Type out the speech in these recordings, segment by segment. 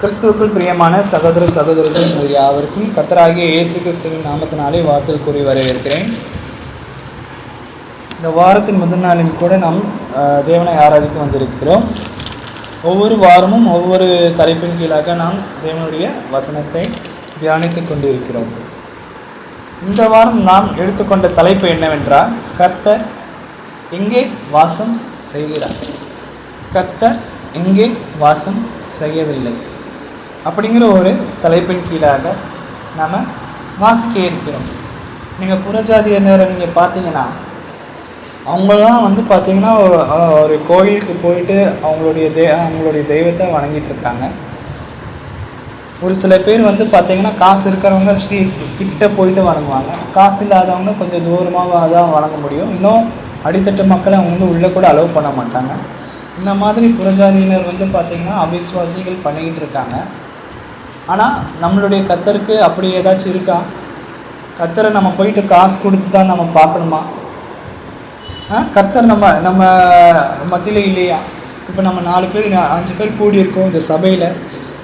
கிறிஸ்துவுக்குள் பிரியமான சகோதர சகோதரர்கள் யாவருக்கும் கர்த்தராகிய இயேசு கிறிஸ்துவின் நாமத்தினாலே வாழ்த்து கூறி வரவேற்கிறேன். இந்த வாரத்தின் முதல் நாளில் கூட நாம் தேவனை ஆராதிக்க வந்திருக்கிறோம். ஒவ்வொரு வாரமும் ஒவ்வொரு தலைப்பின் கீழாக நாம் தேவனுடைய வசனத்தை தியானித்து கொண்டிருக்கிறோம். இந்த வாரம் நாம் எடுத்துக்கொண்ட தலைப்பு என்னவென்றால், கர்த்தர் எங்கே வாசம் செய்கிறார், கர்த்தர் எங்கே வாசம் செய்யவில்லை அப்படிங்கிற ஒரு தலைப்பின் கீழாக நாம் வாசிக்க இருக்கிறோம். நீங்கள் புறஜாதியினரை நீங்கள் பார்த்தீங்கன்னா, அவங்களாம் பார்த்தீங்கன்னா ஒரு கோயிலுக்கு போயிட்டு அவங்களுடைய தெய்வத்தை வணங்கிட்டு இருக்காங்க. ஒரு சில பேர் பார்த்தீங்கன்னா காசு இருக்கிறவங்க கிட்ட போயிட்டு வணங்குவாங்க, காசு இல்லாதவங்க கொஞ்சம் தூரமாக தான் வணங்க முடியும். இன்னும் அடித்தட்டு மக்களை அவங்க உள்ளே கூட அலோவ் பண்ண மாட்டாங்க. இந்த மாதிரி புறஜாதியினர் பார்த்தீங்கன்னா அவிசுவாசிகள் பண்ணிக்கிட்டு இருக்காங்க. ஆனால் நம்மளுடைய கர்த்தருக்கு அப்படி ஏதாச்சும் இருக்கா? கர்த்தரை நம்ம போயிட்டு காசு கொடுத்து தான் நம்ம பார்க்கணுமா? கர்த்தர் நம்ம மத்தியில் இல்லையா? இப்போ நம்ம 4 பேர் 5 பேர் கூடியிருக்கோம் இந்த சபையில்,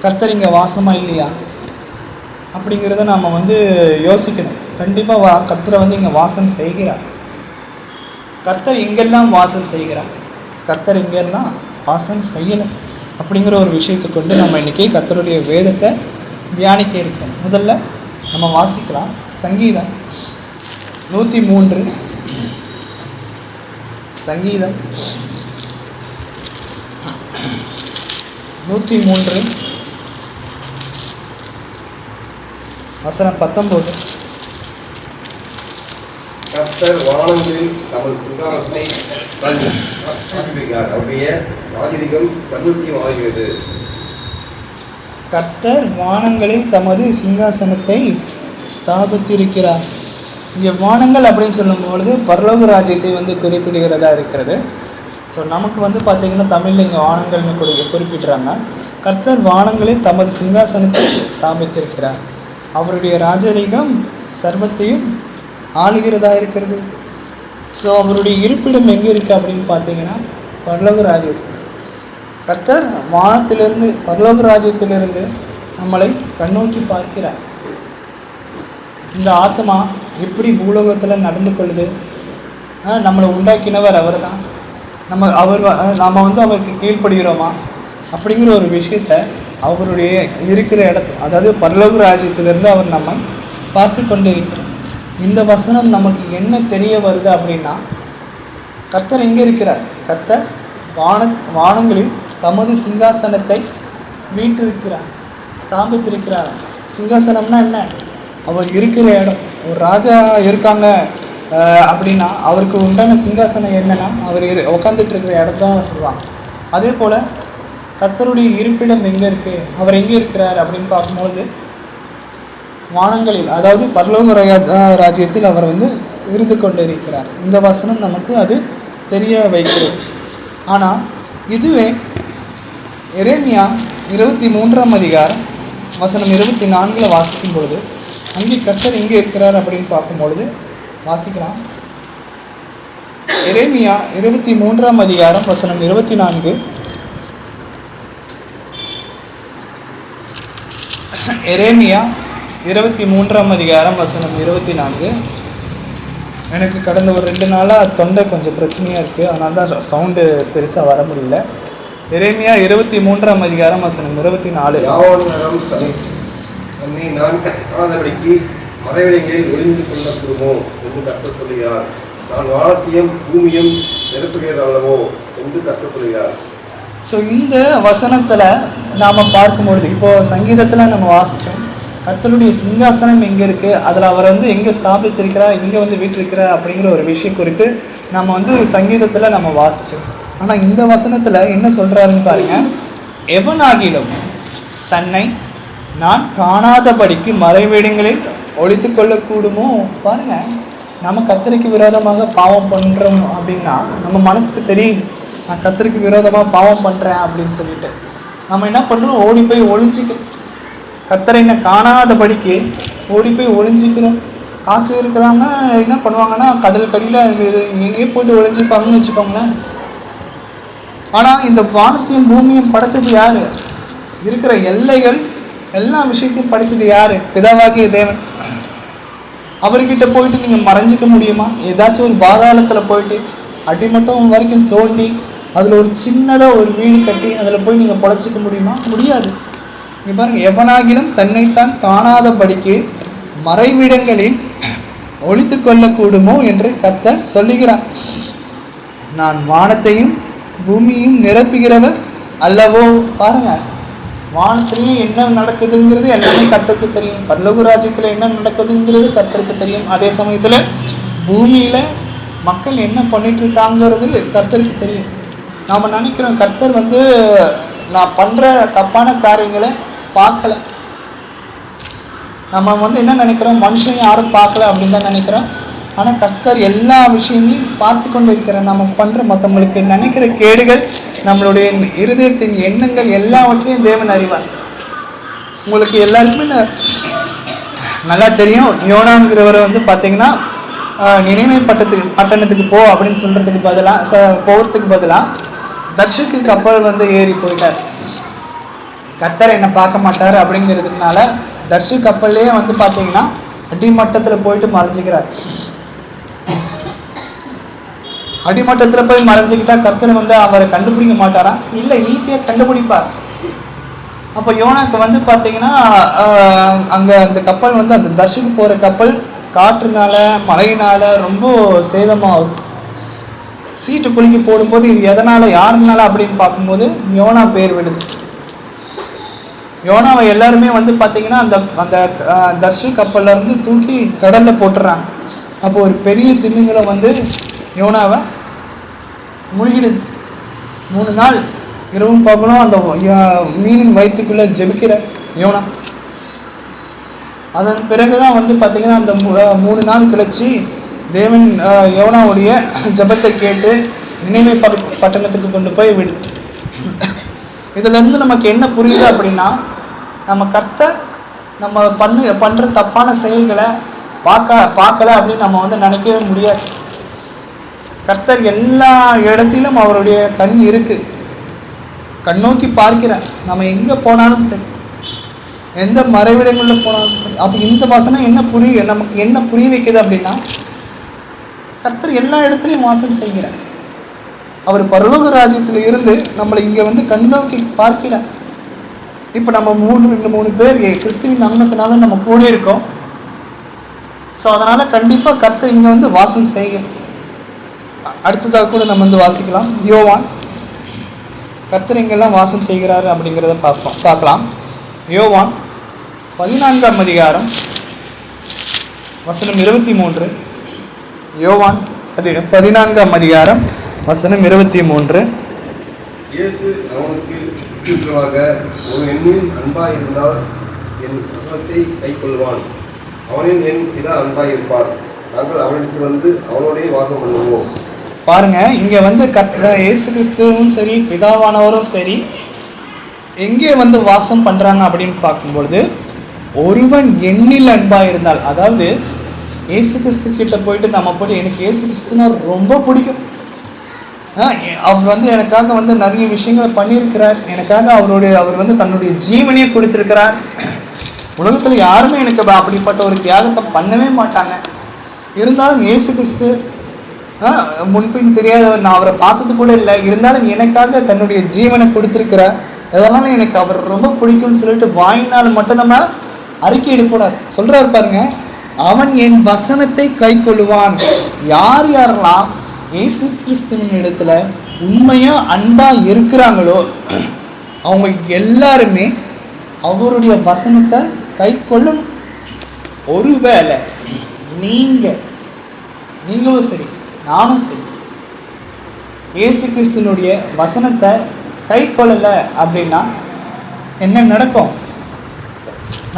கர்த்தர் இங்கே வாசமாக இல்லையா அப்படிங்கிறத நம்ம யோசிக்கணும். கண்டிப்பாக கர்த்தரை இங்கே வாசம் செய்கிறார். கர்த்தர் இங்கெல்லாம் வாசம் செய்கிறார், கர்த்தர் இங்கெல்லாம் வாசம் செய்யலை அப்படிங்கிற ஒரு விஷயத்தை கொண்டு நம்ம இன்றைக்கி கர்த்தருடைய வேதத்தை தியானிக்க இருக்கிறோம். முதல்ல நம்ம வாசிக்கலாம். சங்கீதம் 103, சங்கீதம் 103 வசனம் 19. கர்த்தர் வானங்களில் தமது சிங்காசனத்தை ஸ்தாபித்திருக்கிறார், அவருடைய ராஜரீகம் சர்வத்தியமாகிறது. கர்த்தர் வானங்களில் தமது சிங்காசனத்தை ஸ்தாபித்திருக்கிறார். இங்கே வானங்கள் அப்படின்னு சொல்லும்பொழுது பரலோக ராஜ்யத்தை குறிப்பிடுகிறதா இருக்கிறது. ஸோ நமக்கு பார்த்திங்கன்னா தமிழில் இங்கே வானங்கள்னு குறிப்பிடுறாங்க. கர்த்தர் வானங்களில் தமது சிங்காசனத்தை ஸ்தாபித்திருக்கிறார், அவருடைய ராஜரீகம் சர்வத்தையும் ஆளுகிறதா இருக்கிறது. ஸோ அவருடைய இருப்பிடம் எங்கே இருக்குது அப்படின்னு பார்த்தீங்கன்னா பரலோக ராஜ்யத்தில். கர்த்தர் வானத்திலிருந்து பரலோக ராஜ்யத்திலிருந்து நம்மளை கண்ணோக்கி பார்க்கிறார். இந்த ஆத்மா எப்படி பூலோகத்தில் நடந்து கொள்ளுது, நம்மளை உண்டாக்கினவர் அவர் தான், நாம் அவருக்கு கீழ்ப்படுகிறோமா அப்படிங்கிற ஒரு விஷயத்தை அவருடைய இருக்கிற இடத்துல, அதாவது பரலோக ராஜ்யத்திலிருந்து அவர் நம்மை பார்த்து கொண்டு இருக்கிறார். இந்த வசனம் நமக்கு என்ன தெரிய வருது அப்படின்னா, கர்த்தர் எங்கே இருக்கிறார்? கர்த்தர் வானங்களில் தமது சிங்காசனத்தை வீற்றிருக்கிறார், ஸ்தாபித்திருக்கிறார். சிங்காசனம்னா என்ன? அவர் இருக்கிற இடம். ஒரு ராஜா இருக்காங்க அப்படின்னா அவருக்கு உண்டான சிங்காசனம் என்னன்னா அவர் உட்காந்துட்டு இருக்கிற இடத்தான் சொல்லுவாங்க. அதே போல் கர்த்தருடைய இருப்பிடம் எங்கே இருக்குது, அவர் எங்கே இருக்கிறார் அப்படின்னு பார்க்கும்பொழுது வானங்களில், அதாவது பரலோக ராஜ்யத்தில் அவர் இருந்து கொண்டு இருக்கிறார். இந்த வசனம் நமக்கு அது தெரிய வைக்கிறது. ஆனால் இதுவே எரேமியா 23ஆம் அதிகாரம் வசனம் 24 வாசிக்கும் பொழுது, அங்கே கர்த்தர் எங்கே இருக்கிறார் அப்படின்னு பார்க்கும்பொழுது வாசிக்கலாம். எரேமியா 23ஆம் அதிகாரம் வசனம் 24. எரேமியா 23ஆம் அதிகாரம் வசனம் 24. எனக்கு கடந்த ஒரு 2 நாளாக தொண்டை கொஞ்சம் பிரச்சனையாக இருக்குது, அதனால தான் சவுண்டு பெருசாக வர முடியல. எரேமியா 23ஆம் அதிகாரம் வசனம் 24. தன்னை நான் காணாதபடிக்கு மறைவிடங்களில் ஒளிந்து கொள்ளக்கூடுமோ என்று கர்த்தர் சொல்கிறார். நான் வானத்தையும் பூமியும் நிரப்புகிறதல்லவோ என்று கர்த்தர் சொல்கிறார். ஸோ இந்த வசனத்தில் நாம் பார்க்கும்பொழுது, இப்போது சங்கீதத்தில் நம்ம வாசித்தோம், கர்த்தருடைய சிங்காசனம் எங்கே இருக்குது, அதில் அவர் எங்கே ஸ்தாபித்திருக்கிறார், எங்கே வீட்டிருக்கிறார் அப்படிங்கிற ஒரு விஷயம் குறித்து நம்ம சங்கீதத்தில் நம்ம வாசித்தோம். ஆனால் இந்த வசனத்தில் என்ன சொல்கிறாருன்னு பாருங்கள். எவனாகிலும் தன்னை நான் காணாதபடிக்கு மறைவிடங்களில் ஒழித்து கொள்ளக்கூடுமோ. பாருங்கள், நம்ம கர்த்தருக்கு விரோதமாக பாவம் பண்ணுறோம் அப்படின்னா நம்ம மனசுக்கு தெரியுது, நான் கர்த்தருக்கு விரோதமாக பாவம் பண்ணுறேன் அப்படின்னு சொல்லிட்டு நம்ம என்ன பண்ணுறோம், ஓடி போய் ஒளிஞ்சிக்கிறோம். கர்த்தரை என்ன காணாதபடிக்கு ஓடி போய் ஒளிஞ்சிக்கிறோம். காசு இருக்கிறாங்க என்ன பண்ணுவாங்கன்னா கடல் கடியில் எங்கேயே போய்ட்டு ஒளிஞ்சிப்பாங்கன்னு வச்சுக்கோங்களேன். ஆனால் இந்த வானத்தையும் பூமியும் படைச்சது யார்? இருக்கிற எல்லைகள் எல்லா விஷயத்தையும் படித்தது யார்? பிதாவாகிய தேவன். அவர்கிட்ட போயிட்டு நீங்கள் மறைஞ்சிக்க முடியுமா? ஏதாச்சும் ஒரு பாதாளத்தில் போயிட்டு அடிமட்டம் வரைக்கும் தோண்டி அதில் ஒரு சின்னதாக ஒரு வீடு கட்டி அதில் போய் நீங்கள் பொழைச்சிக்க முடியுமா? முடியாது. இங்கே பாருங்கள், எவனாகிலும் தன்னைத்தான் காணாதபடிக்கு மறைவிடங்களில் ஒழித்து கொள்ளக்கூடுமோ என்று கர்த்தர் சொல்லுகிறார். நான் வானத்தையும் பூமியையும் நிரப்புகிறவர் அல்லவோ. பாருங்க, வானத்திலையும் என்ன நடக்குதுங்கிறது எல்லாமே கர்த்தருக்கு தெரியும். பரலோக ராஜ்யத்தில் என்ன நடக்குதுங்கிறது கர்த்தருக்கு தெரியும். அதே சமயத்தில் பூமியில் மக்கள் என்ன பண்ணிட்டு இருக்காங்கிறது கர்த்தருக்கு தெரியும். நாம் நினைக்கிறோம் கர்த்தர் நான் பண்ணுற தப்பான காரியங்களை பார்க்கல. நம்ம என்ன நினைக்கிறோம், மனுஷன் யாரும் பார்க்கல அப்படின்னு தான் நினைக்கிறோம். ஆனால் கர்த்தர் எல்லா விஷயங்களையும் பார்த்து கொண்டு இருக்கிறார். நம்ம பண்ணுற மற்றவங்களுக்கு நினைக்கிற கேடுகள், நம்மளுடைய இருதயத்தின் எண்ணங்கள் எல்லாவற்றையும் தேவன் அறிவார். உங்களுக்கு எல்லாருக்குமே நல்லா தெரியும், யோனாங்கிறவரை பார்த்தீங்கன்னா நினைவை பட்டணத்துக்கு போ அப்படின்னு சொல்கிறதுக்கு போகிறதுக்கு பதிலாக தர்ஷுக்கு கப்பல் ஏறி போயிட்டார். கர்த்தர் என்னை பார்க்க மாட்டார் அப்படிங்கிறதுனால தர்ஷு கப்பல்லே பார்த்தீங்கன்னா அடிமட்டத்தில் போயிட்டு மறைஞ்சிக்கிறார். அடிமட்டத்தில் போய் மறைஞ்சிக்கிட்டா கர்த்தர் அவரை கண்டுபிடிக்க மாட்டாரா? இல்லை, ஈஸியாக கண்டுபிடிப்பார். அப்போ யோனாக்கு பார்த்தீங்கன்னா அங்கே அந்த கப்பல் அந்த தர்ஷுக்கு போகிற கப்பல் காற்றுனால மழையினால ரொம்ப சேதமாகுது. சீட்டு குலுக்கி போடும்போது இது எதனால் யாருனால அப்படின்னு பார்க்கும்போது யோனா பேர் விடுது. யோனாவை எல்லாருமே பார்த்தீங்கன்னா அந்த அந்த தர்ஷு கப்பல்லேருந்து தூக்கி கடலில் போட்டுறாங்க. அப்போ ஒரு பெரிய திமிங்கலம் யோனாவை முழுகிடுது. 3 நாள் இரவும் பகலும் அந்த மீனின் வயிற்றுக்குள்ளே ஜெபிக்கிற யோனா. அதன் பிறகுதான் பார்த்தீங்கன்னா அந்த 3 நாள் கழிச்சு தேவன் யோனாவுடைய ஜெபத்தை கேட்டு நினைவை பட்டணத்துக்கு கொண்டு போய் விடு. இதுலேருந்து நமக்கு என்ன புரியுது அப்படின்னா, நம்ம கர்த்தர் நம்ம பண்ணுற தப்பான செயல்களை பார்க்கல அப்படின்னு நம்ம நினைக்கவே முடியாது. கர்த்தர் எல்லா இடத்திலும் அவருடைய கண் இருக்கு, கண்ணோக்கி பார்க்கிறார். நம்ம எங்கே போனாலும் சரி, எந்த மறைவிடங்களில் போனாலும் சரி. அப்போ இந்த வசனம் நமக்கு என்ன புரிய வைக்குது அப்படின்னா, கர்த்தர் எல்லா இடத்துலையும் வாசம் செய்கிறார். அவர் பரலோக ராஜ்யத்தில் இருந்து நம்மளை இங்கே கண்ணோக்கி பார்க்கிறார். இப்போ நம்ம 3 பேர் கிறிஸ்துவின் நாமத்தினால நம்ம கூட இருக்கோம். ஸோ அதனால் கண்டிப்பாக கர்த்தர் இங்கே வாசம் செய்கிறார். அடுத்ததாக கூட நம்ம வாசிக்கலாம். யோவான் கர்த்தர் எங்கெல்லாம் வாசம் செய்கிறாரு அப்படிங்கிறத பார்க்கலாம். யோவான் 14ஆம் அதிகாரம் வசனம் 23. யோவான் 14ஆம் அதிகாரம் வசனம் 23. இயேசு அவனுக்கு பிரதியுத்தரமாக, ஒரு என்னில் அன்பாய் இருந்தால் என் வசனத்தை கைக்கொள்வான். அவனில் என் பிதா அன்பாய் இருப்பார். நாங்கள் அவனுக்கு அவனோடே வாசம் பண்ணுவோம். பாருங்க, இங்க இயேசு கிறிஸ்துவும் சரி பிதாவானவரும் சரி எங்கே வாசம் பண்றாங்க அப்படின்னு பார்க்கும்பொழுது, ஒருவன் எண்ணில் அன்பா இருந்தால், அதாவது இயேசு கிறிஸ்து கிட்ட போயிட்டு நம்ம போயிட்டு எனக்கு இயேசு கிறிஸ்துனா ரொம்ப பிடிக்கும், அவர் எனக்காக நிறைய விஷயங்களை பண்ணியிருக்கிறார், எனக்காக அவர் தன்னுடைய ஜீவனையை கொடுத்திருக்கிறார். உலகத்தில் யாருமே எனக்கு அப்படிப்பட்ட ஒரு தியாகத்தை பண்ணவே மாட்டாங்க. இருந்தாலும் இயேசு கிறிஸ்து முன்பின் தெரியாதவர், நான் அவரை பார்த்தது கூட இல்லை, இருந்தாலும் எனக்காக தன்னுடைய ஜீவனை கொடுத்திருக்கிறார். அதனால எனக்கு அவர் ரொம்ப பிடிக்கும்னு சொல்லிட்டு வாயினால் மட்டும் நம்ம அறிக்கையிடக்கூடாது. சொல்றாரு பாருங்க, அவன் என் வசனத்தை கை கொள்ளுவான். யாரெல்லாம் இயேசு கிறிஸ்துவின் இடத்துல உண்மையா அன்பா இருக்கிறாங்களோ அவங்க எல்லாருமே அவருடைய வசனத்தை கை கொள்ளணும். ஒருவேளை நீங்களும் சரி நானும் சரி இயேசு கிறிஸ்துனுடைய வசனத்தை கை கொள்ளலை அப்படின்னா என்ன நடக்கும்?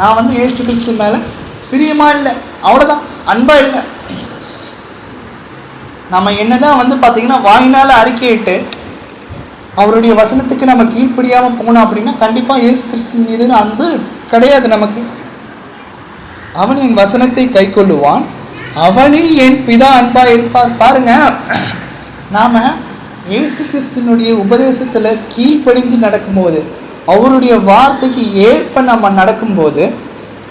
நான் இயேசு கிறிஸ்து மேலே பிரியமா இல்லை, அவ்வளோதான், அன்பா இல்லை. நம்ம என்னதான் பார்த்தீங்கன்னா வாயினால் அறிக்கையிட்டு அவருடைய வசனத்துக்கு நம்ம கீழ்ப்படியாமல் போனோம் அப்படின்னா கண்டிப்பாக இயேசு கிறிஸ்து மீது அன்பு கிடையாது நமக்கு. அவன் என் வசனத்தை கை கொள்ளுவான், அவனில் என் பிதா அன்பா இருப்பார். பாருங்க, நாம இயேசு கிறிஸ்துனுடைய உபதேசத்தில் கீழ்ப்படிஞ்சு நடக்கும்போது, அவருடைய வார்த்தைக்கு ஏற்ப நம்ம நடக்கும்போது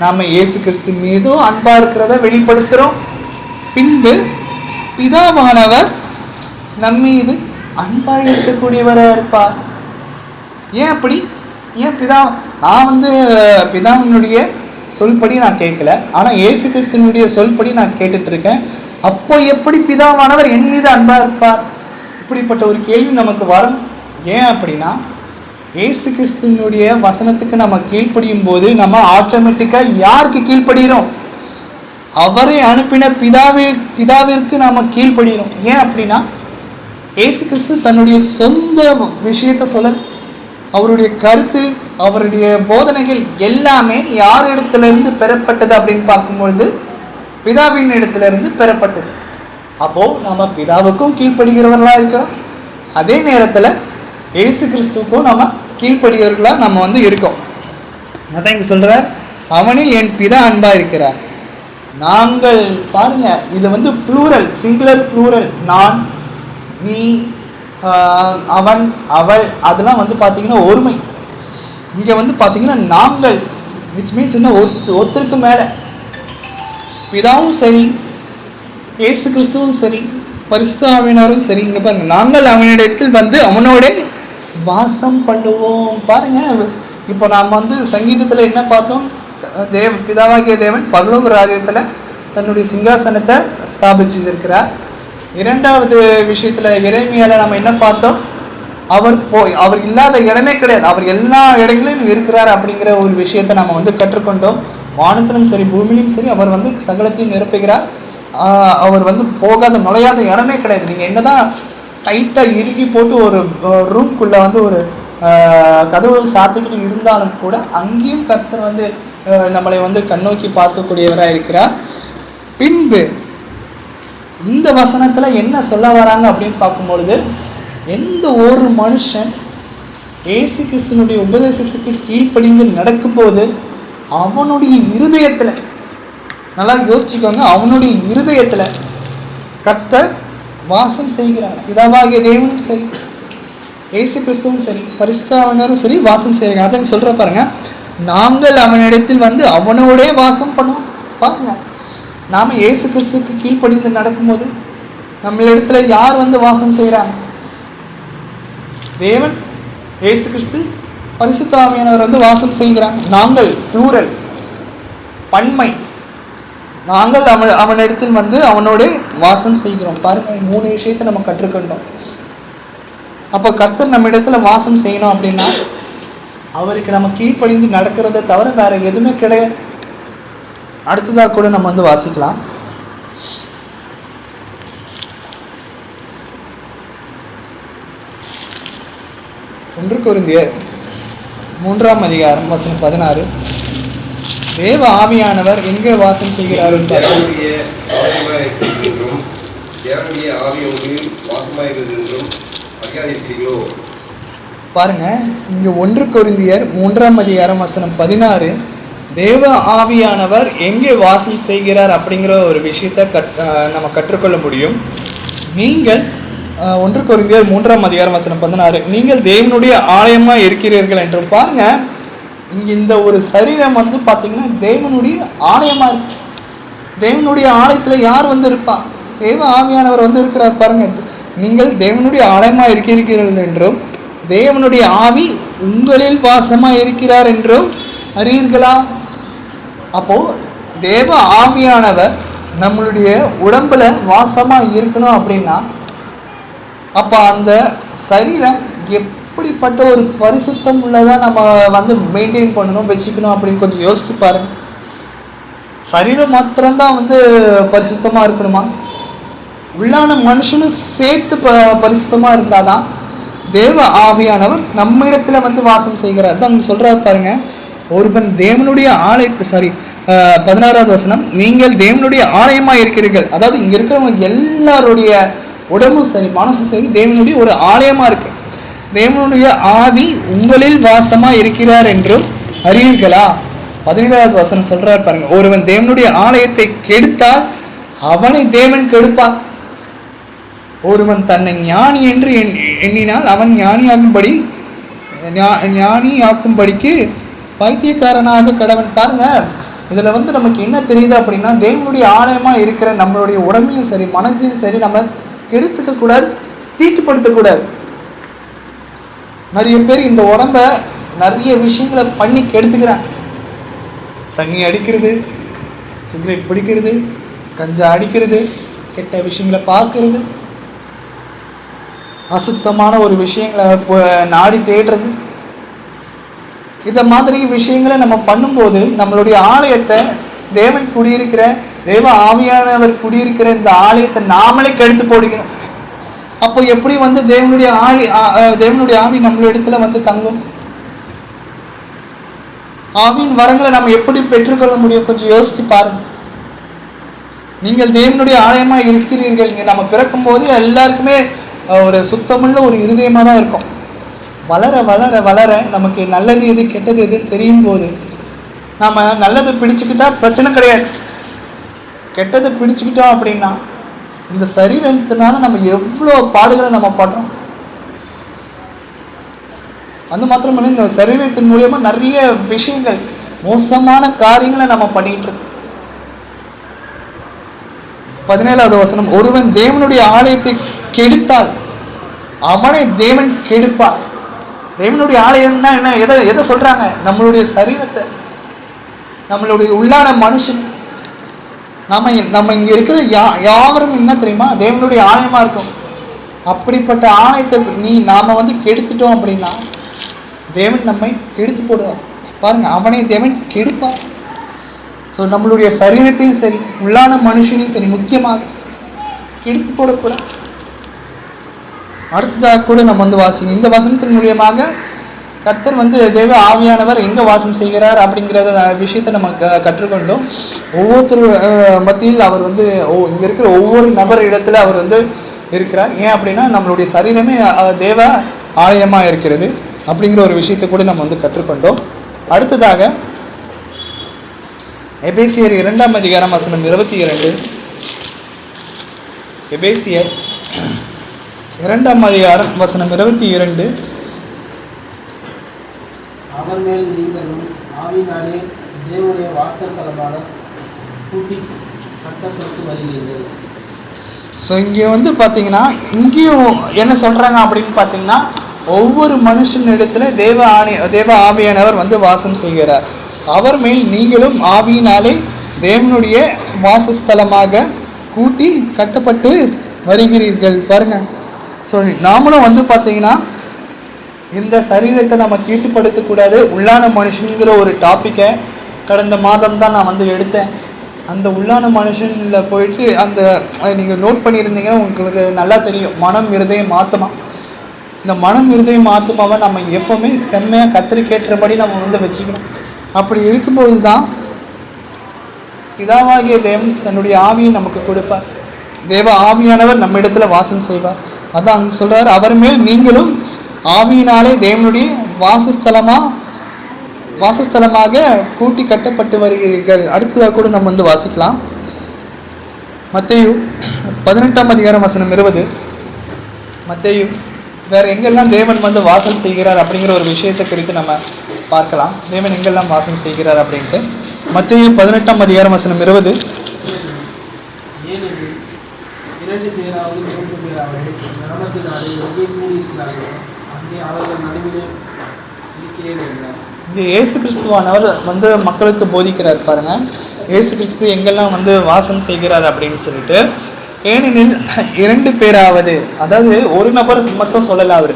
நாம் இயேசு கிறிஸ்து மீதும் அன்பா இருக்கிறத வெளிப்படுத்துகிறோம். பின்பு பிதாவானவர் நம்மீது அன்பாக இருக்கக்கூடியவராக இருப்பார். ஏன் அப்படி? ஏன் நான் பிதாவினுடைய சொல்படி நான் கேட்கல, ஆனால் இயேசு கிறிஸ்துவனுடைய சொல்படி நான் கேட்டுட்டு இருக்கேன். அப்போ எப்படி பிதாவானவர் என் மீது அன்பாக இருப்பார்? இப்படிப்பட்ட ஒரு கேள்வி நமக்கு வரும். ஏன் அப்படின்னா, இயேசு கிறிஸ்துவனுடைய வசனத்துக்கு நம்ம கீழ்ப்படியும் போது நம்ம ஆட்டோமேட்டிக்காக யாருக்கு கீழ்ப்படுகிறோம்? அவரை அனுப்பின பிதாவிற்கு நாம கீழ்ப்படுகிறோம். ஏன் அப்படின்னா, இயேசு கிறிஸ்து தன்னுடைய சொந்த விஷயத்தை சொல்ல, அவருடைய கருத்து, அவருடைய போதனைகள் எல்லாமே யார் இடத்திலிருந்து பெறப்பட்டது அப்படின்னு பார்க்கும்பொழுது பிதாவின் இடத்திலிருந்து பெறப்பட்டது. அப்போ நம்ம பிதாவுக்கும் கீழ்ப்படுகிறவர்களா இருக்கிறோம், அதே நேரத்தில் இயேசு கிறிஸ்துவுக்கும் நம்ம கீழ்ப்படுகிறவர்களா நம்ம இருக்கோம். அதான் இங்க சொல்றார், அவனில் என் பிதா அன்பா இருக்கிறார். நாங்கள் பாருங்க, இது ப்ளூரல், சிங்குலர் ப்ளூரல். நான், நீ, அவன், அவள், அதெல்லாம் பார்த்தீங்கன்னா ஒருமை. இங்கே பார்த்தீங்கன்னா நாங்கள், விச் மீன்ஸ் என்ன, ஒருத்தருக்கு மேலே பிதாவும் சரி, இயேசு கிறிஸ்துவும் சரி, பரிசுத்த ஆவியானவரும் சரி. இங்கே பாருங்க, நாங்கள் அவனிடத்தில் அவனோட வாசம் பண்ணுவோம். பாருங்க, இப்போ நாம் சங்கீதத்தில் என்ன பார்த்தோம்? பிதாவாகிய தேவன் பரலோக ராஜ்யத்தில் தன்னுடைய சிங்காசனத்தை ஸ்தாபிச்சிருக்கிறார். இரண்டாவது விஷயத்தில் எரேமியால நம்ம என்ன பார்த்தோம்? அவர் இல்லாத இடமே கிடையாது, அவர் எல்லா இடங்களிலும் இருக்கிறார் அப்படிங்கிற ஒரு விஷயத்தை நம்ம கற்றுக்கொண்டோம். வானத்திலும் சரி பூமியிலும் சரி அவர் சகலத்தையும் நிரப்புகிறார். அவர் போகாத நுழையாத இடமே கிடையாது. நீங்கள் என்னதான் டைட்டாக இறுக்கி போட்டு ஒரு ரூம்குள்ளே ஒரு கதவு சாத்திக்கிட்டு இருந்தாலும் கூட அங்கேயும் கர்த்தர் நம்மளை கண்ணோக்கி பார்க்கக்கூடியவராக இருக்கிறார். பின்பு இந்த வசனத்தில் என்ன சொல்ல வராங்க அப்படின்னு பார்க்கும்பொழுது, எந்த ஒரு மனுஷன் இயேசு கிறிஸ்துவனுடைய உபதேசத்துக்கு கீழ்ப்படிந்து நடக்கும்போது அவனுடைய இருதயத்தில், நல்லா யோசிச்சுக்கோங்க, அவனுடைய இருதயத்தில் கர்த்தர் வாசம் செய்கிறார். பிதாவாகிய தேவனும் சரி, இயேசு கிறிஸ்துவும் சரி, பரிசுத்த ஆவியானவரும் சரி வாசம் செய்கிறாங்க. அதான் சொல்ற பாருங்க, நாங்கள் அவனிடத்தில் அவனோட வாசம் பண்ணுவோம். பாருங்க, நாம இயேசு கிறிஸ்துக்கு கீழ்ப்படிந்து நடக்கும்போது நம்மளிடத்துல யார் வாசம் செய்கிறாங்க? தேவன், இயேசு கிறிஸ்து, பரிசுத்த ஆவியானவர் வாசம் செய்கிறாங்க. நாங்கள் ப்ளூரல், பன்மை. நாங்கள் அவனிடத்தில் அவனோட வாசம் செய்கிறோம். பாருங்க, 3 விஷயத்தை நம்ம கற்றுக்கொண்டோம். அப்போ கர்த்தர் நம்ம இடத்துல வாசம் செய்யணும் அப்படின்னா அவருக்கு நம்ம கீழ்ப்படிந்து நடக்கிறத தவிர வேற எதுவுமே கிடையாது. அடுத்ததாக கூட நம்ம வாசிக்கலாம். ஒன்று கொரிந்தியர் 3ஆம் அதிகாரம் வசனம் 16. தேவ ஆவியானவர் எங்கே வாசம் செய்கிறார்? பாருங்க, இங்க 1 கொரிந்தியர் 3ஆம் அதிகாரம் வசனம் 16, தேவ ஆவியானவர் எங்கே வாசம் செய்கிறார் அப்படிங்கிற ஒரு விஷயத்தை நம்ம கற்றுக்கொள்ள முடியும். நீங்கள் 1 கொரிந்தியர் 3ஆம் அதிகாரம் வசனம் 16, நீங்கள் தேவனுடைய ஆலயமா இருக்கிறீர்கள் என்று. பாருங்க, இங்க இந்த ஒரு சரீரம் பார்த்தீங்கன்னா தேவனுடைய ஆலயமா இருக்கு. தேவனுடைய ஆலயத்துல யார் இருப்பா? தேவ ஆவியானவர் இருக்கிறார். பாருங்க, நீங்கள் தேவனுடைய ஆலயமா இருக்கிறீர்கள் என்றும் தேவனுடைய ஆவி உங்களில் வாசமா இருக்கிறார் என்றும் அறியீர்களா? அப்போ தேவ ஆவியானவர் நம்மளுடைய உடம்புல வாசமா இருக்கணும் அப்படின்னா அப்ப அந்த சரீரம் எப்படிப்பட்ட ஒரு பரிசுத்தம் உள்ளதா நம்ம மெயின்டைன் பண்ணணும், வச்சுக்கணும் அப்படின்னு கொஞ்சம் யோசிச்சு பாருங்க. சரீரம் மாத்திரம்தான் பரிசுத்தமா இருக்கணுமா? உள்ளான மனுஷனும் சேர்த்து பரிசுத்தமா இருந்தாதான் தேவ ஆவியானவர் நம்ம இடத்துல வாசம் செய்கிறார். தான் சொல்றாரு பாருங்க, ஒருவன் தேவனுடைய ஆலயத்தை 16வது வசனம், நீங்கள் தேவனுடைய ஆலயமா இருக்கிறீர்கள். அதாவது இங்க இருக்கிறவங்க எல்லாருடைய உடம்பும் சரி மனசும் சரி தேவனுடைய ஒரு ஆலயமா இருக்கு. தேவனுடைய ஆவி உங்களில் வாசமா இருக்கிறார் என்றும் அறியீர்களா? 17வது வசனம் சொல்றார் பாருங்க, ஒருவன் தேவனுடைய ஆலயத்தை கெடுத்தால் அவனை தேவன் கெடுப்பான். ஒருவன் தன்னை ஞானி என்று எண்ணினால் அவன் ஞானியாகும்படி ஞானி ஆக்கும்படிக்கு பைத்தியக்காரனாக கடவன். பாருங்க, இதில் வந்து நமக்கு என்ன தெரியுது அப்படின்னா, தேவனுடைய ஆலயமாக இருக்கிற நம்மளுடைய உடம்பையும் சரி மனசையும் சரி நம்ம கெடுத்துக்க கூடாது, தீட்டுப்படுத்தக்கூடாது. நிறைய பேர் இந்த உடம்ப நிறைய விஷயங்களை பண்ணி கெடுத்துக்கிறாங்க. தண்ணி அடிக்கிறது, சிகரெட் பிடிக்கிறது, கஞ்சா அடிக்கிறது, கெட்ட விஷயங்களை பார்க்கறது, அசுத்தமான ஒரு விஷயங்களை நாடி தேடுறது, இதை மாதிரி விஷயங்களை நம்ம பண்ணும்போது நம்மளுடைய ஆலயத்தை, தேவன் குடியிருக்கிற தேவ ஆவியானவர் குடியிருக்கிற இந்த ஆலயத்தை நாமளே கெடுத்து போடுகிறோம். அப்போ எப்படி வந்து தேவனுடைய ஆவி நம்மளிடத்துல வந்து தங்கும்? ஆவியின் வரங்களை நம்ம எப்படி பெற்றுக்கொள்ள முடியும்? கொஞ்சம் யோசிச்சு பாருங்க. நீங்கள் தேவனுடைய ஆலயமா இருக்கிறீர்கள். இங்கே நம்ம பிறக்கும் போது எல்லாருக்குமே ஒரு சுத்தமுள்ள ஒரு இருதயமாக தான் இருக்கும். வளர வளர வளர நமக்கு நல்லது எது கெட்டது எது தெரியும் போது நம்ம நல்லதை பிடிச்சுக்கிட்டா பிரச்சனை கிடையாது. கெட்டதை பிடிச்சுக்கிட்டோம் அப்படின்னா இந்த சரீரத்தினால நம்ம எவ்வளோ பாடுகளை நம்ம படுறோம். அது மாத்திரமல்ல, இந்த சரீரத்தின் மூலியமா நிறைய விஷயங்கள், மோசமான காரியங்களை நம்ம பண்ணிட்டு இருக்கோம். 17வது வசனம், ஒருவன் தேவனுடைய ஆலயத்தை கெடுத்தால் அவனை தேவன் கெடுப்பார். தேவனுடைய ஆலயம்னா என்ன? எதை சொல்றாங்க? நம்மளுடைய சரீரத்தை, நம்மளுடைய உள்ளான மனுஷன். நம்ம இங்க இருக்கிற யாவரும் என்ன தெரியுமா? தேவனுடைய ஆலயமா இருக்கும். அப்படிப்பட்ட ஆலயத்தை நாம வந்து கெடுத்துட்டோம் அப்படின்னா தேவன் நம்மை கெடுத்து போடுவார். பாருங்க, அவனை தேவன் கெடுப்பார். ஸோ நம்மளுடைய சரீரத்தையும் சரி உள்ளான மனுஷனையும் சரி முக்கியமாக கெடுத்து போடக்கூடாது. அடுத்ததாக கூட நம்ம வந்து வாசிங்க. இந்த வசனத்தின் மூலியமாக கர்த்தர் வந்து தேவ ஆவியானவர் எங்கே வாசம் செய்கிறார் அப்படிங்கிறத விஷயத்தை நம்ம கற்றுக்கொண்டோம். ஒவ்வொருத்தர் மத்தியில் அவர் வந்து இங்கே இருக்கிற ஒவ்வொரு நபர் இடத்துல அவர் வந்து இருக்கிறார். ஏன் அப்படின்னா நம்மளுடைய சரீரமே தேவ ஆலயமாக இருக்கிறது அப்படிங்கிற ஒரு விஷயத்தை கூட நம்ம வந்து கற்றுக்கொண்டோம். அடுத்ததாக எபேசியர் 2ஆம் அதிகாரம் வசனம் 22. எபேசியர் 2ஆம் அதிகாரம் வசனம் 22. அவர் மேல் நீங்களும் ஆவியினாலே தேவனுடைய வாசஸ்தலமாக கூட்டி கட்டப்பட்டு வருகிறீர்கள். ஸோ இங்கே வந்து பார்த்தீங்கன்னா, இங்கேயும் என்ன சொல்கிறாங்க அப்படின்னு பார்த்தீங்கன்னா, ஒவ்வொரு மனுஷனிடத்துல தேவ ஆவியானவர் வந்து வாசம் செய்கிறார். அவர் மேல் நீங்களும் ஆவியினாலே தேவனுடைய வாசஸ்தலமாக கூட்டி கட்டப்பட்டு வருகிறீர்கள். பாருங்க, ஸோ நாமளும் வந்து பார்த்தீங்கன்னா இந்த சரீரத்தை நம்ம தீட்டுப்படுத்தக்கூடாது. உள்ளான மனுஷனுங்கிற ஒரு டாப்பிக்கை கடந்த மாதம் தான் நான் வந்து எடுத்தேன். அந்த உள்ளான மனுஷனில் போயிட்டு அந்த நீங்கள் நோட் பண்ணியிருந்தீங்கன்னா உங்களுக்கு நல்லா தெரியும். மனம் இருதயம் ஆத்துமா. இந்த மனம் இருதயம் ஆத்துமாவை நம்ம எப்போவுமே செம்மையாக கத்திரிக்கேற்றபடி நம்ம வந்து வச்சுக்கணும். அப்படி இருக்கும்போது தான் பிதாவாகிய தேவன் தன்னுடைய ஆவியை நமக்கு கொடுப்பார். தேவ ஆவியானவர் நம்ம இடத்துல வாசம் செய்வார். அதான் அங்கே சொல்றார், அவர் மேல் நீங்களும் ஆவியினாலே தேவனுடைய வாசஸ்தலமாக கூட்டி கட்டப்பட்டு வருகிறீர்கள். அடுத்ததாக கூட நம்ம வந்து வாசிக்கலாம். மத்தேயு 18ஆம் அதிகாரம் வசனம் 20. மத்தேயு வேற எங்கெல்லாம் தேவன் வந்து வாசம் செய்கிறார் அப்படிங்கிற ஒரு விஷயத்தை குறித்து நம்ம பார்க்கலாம். தேவன் எங்கெல்லாம் வாசம் செய்கிறார் அப்படின்ட்டு. மத்தேயு 18ஆம் அதிகாரம் வசனம் 20. ஏனெனில் 2 பேராவது 3 பேராவது நாமத்தினாலே எங்கே கூடியிருக்கிறார்களோ அங்கே அவர்கள் நடுவிலே இருக்கிறேன் என்றார். இங்கே இயேசு கிறிஸ்துவானவர் வந்து மக்களுக்கு போதிக்கிறார். பாருங்க, இயேசு கிறிஸ்து எங்கெல்லாம் வந்து வாசம் செய்கிறார் அப்படின்னு சொல்லிட்டு. ஏனெனில் 2 பேராவது, அதாவது ஒரு நபர் மட்டும் சொல்லலை. அவர்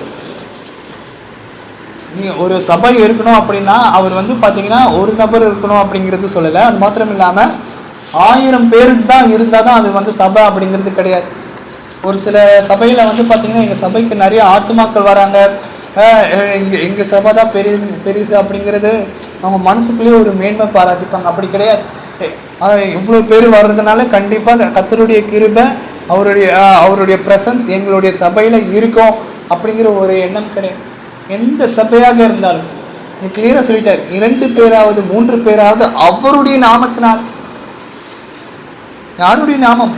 நீ ஒரு சபை இருக்கணும் அப்படின்னா அவர் வந்து பார்த்தீங்கன்னா ஒரு நபர் இருக்கணும் அப்படிங்கிறது சொல்லலை. அது மாத்திரம் இல்லாமல் 1000 பேருக்கு தான் இருந்தால் தான் அது வந்து சபை அப்படிங்கிறது கிடையாது. ஒரு சில சபையில் வந்து பார்த்தீங்கன்னா எங்கள் சபைக்கு நிறைய ஆத்துமாக்கள் வராங்க, எங்கள் சபை தான் பெருசு அப்படிங்கிறது அவங்க மனசுக்குள்ளேயே ஒரு மேன்மை பாராட்டிப்பாங்க. அப்படி கிடையாது. இவ்வளோ பேர் வர்றதுனால கண்டிப்பாக கர்த்தருடைய கிருபை, அவருடைய ப்ரெசன்ஸ் எங்களுடைய சபையில் இருக்கும் அப்படிங்கிற ஒரு எண்ணம் கிடையாது. எந்த சபையாக இருந்தாலும் நீ கிளியராக சொல்லிட்டார், 2 பேராவது 3 பேராவது அவருடைய நாமத்தினால். யாருடைய நாமம்?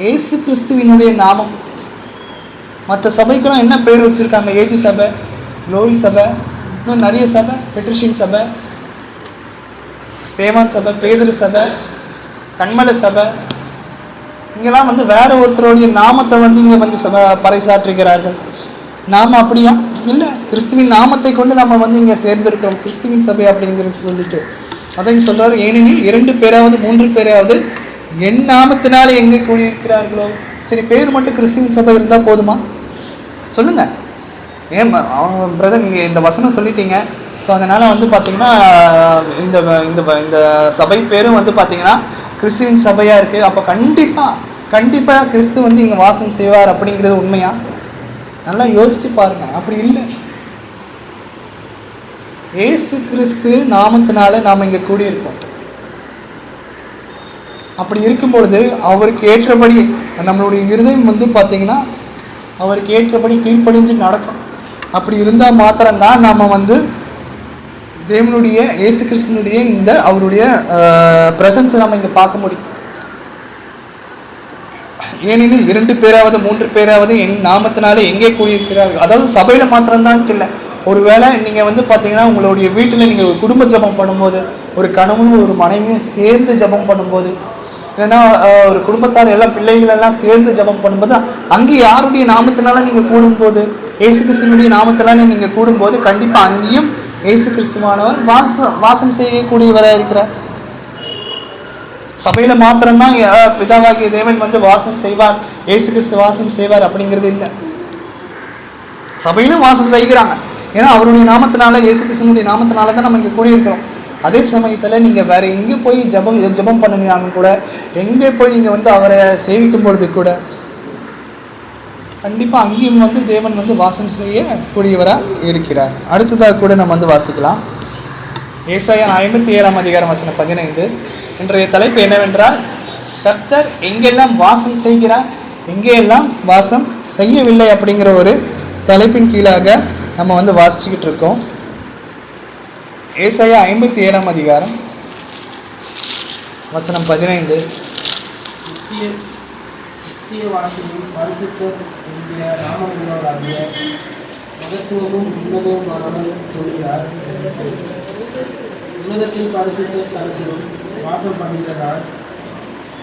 இயேசு கிறிஸ்துவினுடைய நாமம். மற்ற சபைக்கெல்லாம் என்ன பேர் வச்சிருக்காங்க? ஏஜி சபை, க்ளோரி சபை, இன்னும் நிறைய சபை, பெட்ரிஷியன் சபை, ஸ்தேவான் சபை, பேதுரு சபை, கண்மலை சபை, இங்கெல்லாம் வந்து வேற ஒருத்தருடைய நாமத்தை வந்து இங்கே வந்து சபை பறைசாற்றுகிறார்கள். நாம் அப்படியா? இல்லை, கிறிஸ்துவின் நாமத்தை கொண்டு நம்ம வந்து இங்கே சேர்ந்திருக்கிறோம், கிறிஸ்துவின் சபை அப்படிங்கிறது சொல்லிட்டு அதை சொல்றாரு. ஏனெனில் 2 பேராவது 3 பேராவது என் நாமத்தினால எங்கே கூடியிருக்கிறார்களோ. சரி, பேர் மட்டும் கிறிஸ்துவின் சபை இருந்தால் போதுமா? சொல்லுங்க. ஏன் பிரதர் நீங்கள் இந்த வசனம் சொல்லிட்டீங்க, ஸோ அதனால் வந்து பார்த்தீங்கன்னா இந்த இந்த இந்த சபை பேரும் வந்து பார்த்தீங்கன்னா கிறிஸ்துவின் சபையாக இருக்குது. அப்போ கண்டிப்பாக கிறிஸ்து வந்து இங்கே வாசம் செய்வார் அப்படிங்கிறது உண்மையா? நல்லா யோசிச்சு பாருங்க. அப்படி இல்லை. ஏசு கிறிஸ்து நாமத்தினால நாம் இங்கே கூடியிருக்கோம். அப்படி இருக்கும்பொழுது அவருக்கு ஏற்றபடி நம்மளுடைய இருதயம் வந்து பார்த்தீங்கன்னா அவருக்கு ஏற்றபடி கீழ்ப்படிஞ்சு நடக்கும். அப்படி இருந்தால் மாத்திரம்தான் நாம் வந்து தேவனுடைய இயேசு கிறிஸ்துனுடைய இந்த அவருடைய பிரசன்ஸை நம்ம இங்கே பார்க்க முடியும். ஏனெனில் 2 பேராவது 3 பேராவது என் நாமத்தினாலே எங்கே கூடியிருக்கிறார்கள். அதாவது சபையில் மாத்திரம்தான் இல்லை, ஒருவேளை நீங்கள் வந்து பார்த்தீங்கன்னா உங்களுடைய வீட்டில் நீங்கள் குடும்ப ஜபம் பண்ணும்போது, ஒரு கணவனும் ஒரு மனைவியும் சேர்ந்து ஜபம் பண்ணும்போது, இல்லைன்னா ஒரு குடும்பத்தார் எல்லாம் பிள்ளைகள் எல்லாம் சேர்ந்து ஜபம் பண்ணும்போது, அங்கே யாருடைய நாமத்தினால நீங்கள் கூடும்போது, இயேசு கிறிஸ்துவனுடைய நாமத்தினால நீங்கள் கூடும்போது கண்டிப்பாக அங்கேயும் இயேசு கிறிஸ்துவானவர் வாசம் செய்யக்கூடியவராக இருக்கிறார். சபையில் மாத்திரம்தான் பிதாவாகிய தேவன் வந்து வாசம் செய்வார், இயேசு கிறிஸ்து வாசம் செய்வார் அப்படிங்கிறது இல்லை. சபையிலும் வாசம் செய்கிறாங்க. ஏன்னா அவருடைய நாமத்தினால, இயேசு கிறிஸ்துவனுடைய நாமத்தினால தான் நம்ம இங்கே கூடியிருக்கிறோம். அதே சமயத்தில் நீங்கள் வேறு எங்கே போய் ஜபம் பண்ணினாலும் கூட, எங்கே போய் நீங்கள் வந்து அவரை சேவிக்கும் பொழுது கூட கண்டிப்பாக அங்கேயும் வந்து தேவன் வந்து வாசம் செய்யக்கூடியவராக இருக்கிறார். அடுத்ததாக கூட நம்ம வந்து வாசிக்கலாம். ஏசாயா 57:15. இன்றைய தலைப்பு என்னவென்றால், கர்த்தர் எங்கெல்லாம் வாசம் செய்கிறார், எங்கெல்லாம் வாசம் செய்யவில்லை அப்படிங்கிற ஒரு தலைப்பின் கீழாக நம்ம வந்து வாசிச்சுக்கிட்டு இருக்கோம். ஏசாயா 57:15. நித்தியவாசியும் பரிசுத்தர் என்கிற நாமமுள்ளவராகிய மகத்துவமும் உன்னதமானவர் சொல்கிறார். உன்னதத்தில் பரிசுத்த ஸ்தலத்திலும் வாசம் பண்ணுகிறதால்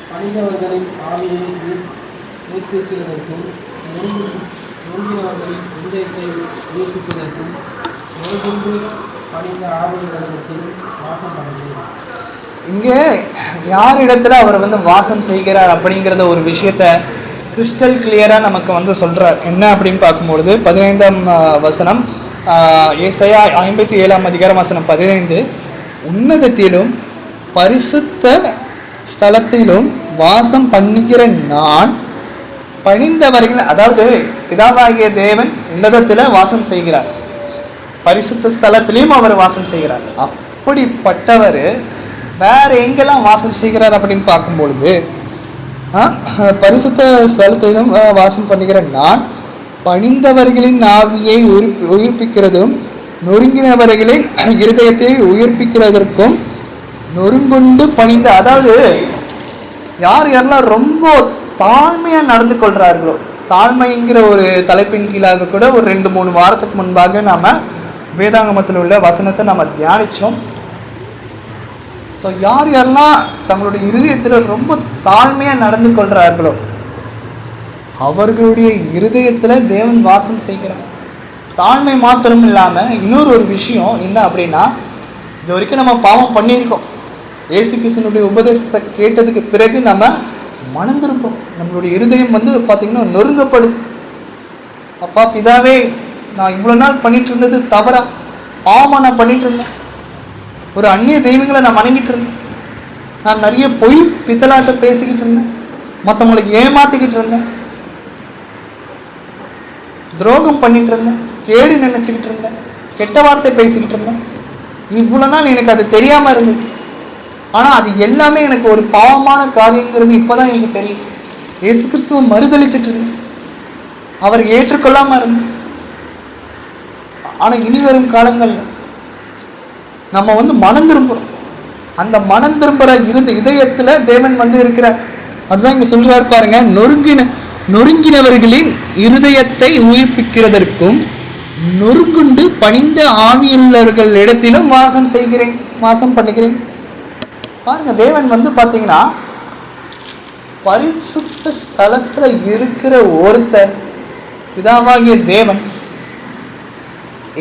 பணிந்தவர்களின் ஆவியை உயிர்ப்பிக்கிறதற்கும், நொறுங்கினவர்களின் இதயத்தை உயிர்ப்பிக்கிறதற்கும், நொறுங்குண்டு பணிந்த ஆவிகளிடத்திலும் வாசம் பண்ணுகிறார். இங்கே யார் இடத்துல அவர் வந்து வாசம் செய்கிறார் அப்படிங்கிறத ஒரு விஷயத்த கிறிஸ்டல் கிளியராக நமக்கு வந்து சொல்கிறார். என்ன அப்படின்னு பார்க்கும்பொழுது 15ஆம் வசனம், ஏசாயா 57:15, உன்னதத்திலும் பரிசுத்த ஸ்தலத்திலும் வாசம் பண்ணுகிற நான் பணிந்தவர்கள், அதாவது பிதாவாகிய தேவன் உன்னதத்தில் வாசம் செய்கிறார், பரிசுத்த ஸ்தலத்திலையும் அவர் வாசம் செய்கிறார். அப்படிப்பட்டவர் வேற எங்கெல்லாம் வாசம் செய்கிறார் அப்படின்னு பார்க்கும்பொழுது, பரிசுத்த ஸ்தலத்திலும் வாசம் பண்ணுகிற நான் பணிந்தவர்களின் ஆவியை உயிர்ப்பிக்கிறதும், நொறுங்கினவர்களின் இருதயத்தை உயிர்ப்பிக்கிறதற்கும், நொறுங்குண்டு பணிந்த, அதாவது யாரெல்லாம் ரொம்ப தாழ்மையாக நடந்து கொள்கிறார்களோ, தாழ்மைங்கிற ஒரு தலைப்பின் கீழாக கூட ஒரு 2-3 வாரத்துக்கு முன்பாக நாம் வேதாகமத்தில் உள்ள வசனத்தை நம்ம தியானித்தோம். ஸோ யாரெல்லாம் தங்களுடைய இருதயத்தில் ரொம்ப தாழ்மையாக நடந்து கொள்கிறார்களோ அவர்களுடைய இருதயத்தில் தேவன் வாசம் செய்கிறார். தாழ்மை மாத்திரம் இல்லாமல் இன்னொரு ஒரு விஷயம் என்ன அப்படின்னா, இது வரைக்கும் நம்ம பாவம் பண்ணியிருக்கோம், இயேசு கிறிஸ்துவினுடைய உபதேசத்தை கேட்டதுக்கு பிறகு நம்ம மணந்திருப்போம். நம்மளுடைய இருதயம் வந்து பார்த்திங்கன்னா நொறுங்கப்படுது. அப்பா பிதாவே, நான் இவ்வளோ நாள் பண்ணிட்டு இருந்தது தவறா, பாவமாக நான் பண்ணிட்டு இருந்தேன், ஒரு அந்நிய தெய்வங்களை நான் வணங்கிட்டு இருந்தேன், நான் நிறைய பொய் பித்தலாட்ட பேசிக்கிட்டு இருந்தேன், மற்றவங்களுக்கு ஏமாத்திக்கிட்டு இருந்தேன், துரோகம் பண்ணிட்டு இருந்தேன், கேடு நினைச்சுக்கிட்டு இருந்தேன், கெட்ட வார்த்தை பேசிக்கிட்டு இருந்தேன். இவ்வளோ நாள் எனக்கு அது தெரியாமல் இருந்தது. ஆனால் அது எல்லாமே எனக்கு ஒரு பாவமான காரியங்கிறது இப்போதான் எனக்கு தெரியும். இயேசு கிறிஸ்துவ மறுதளிச்சுட்டு இருந்தேன், அவர் ஏற்றுக்கொள்ளாமல் இருந்தேன். ஆனால் இனி வரும் காலங்களில் நம்ம வந்து மனம் திரும்புகிறோம். அந்த மனம் திரும்புகிற இதயத்தில் தேவன் வந்து இருக்கிறார். அதுதான் இங்கே சொல்கிறார் பாருங்க, நொறுங்கினவர்களின் இருதயத்தை உயிர்ப்பிக்கிறதற்கும், நொறுங்குண்டு பணிந்த ஆவியுள்ளவர்கள் இடத்திலும் வாசம் பண்ணுகிறேன். பாருங்க, தேவன் வந்து பார்த்தீங்கன்னா பரிசுத்த ஸ்தலத்துல இருக்கிற ஒருத்தர் பிதாவாகிய தேவன்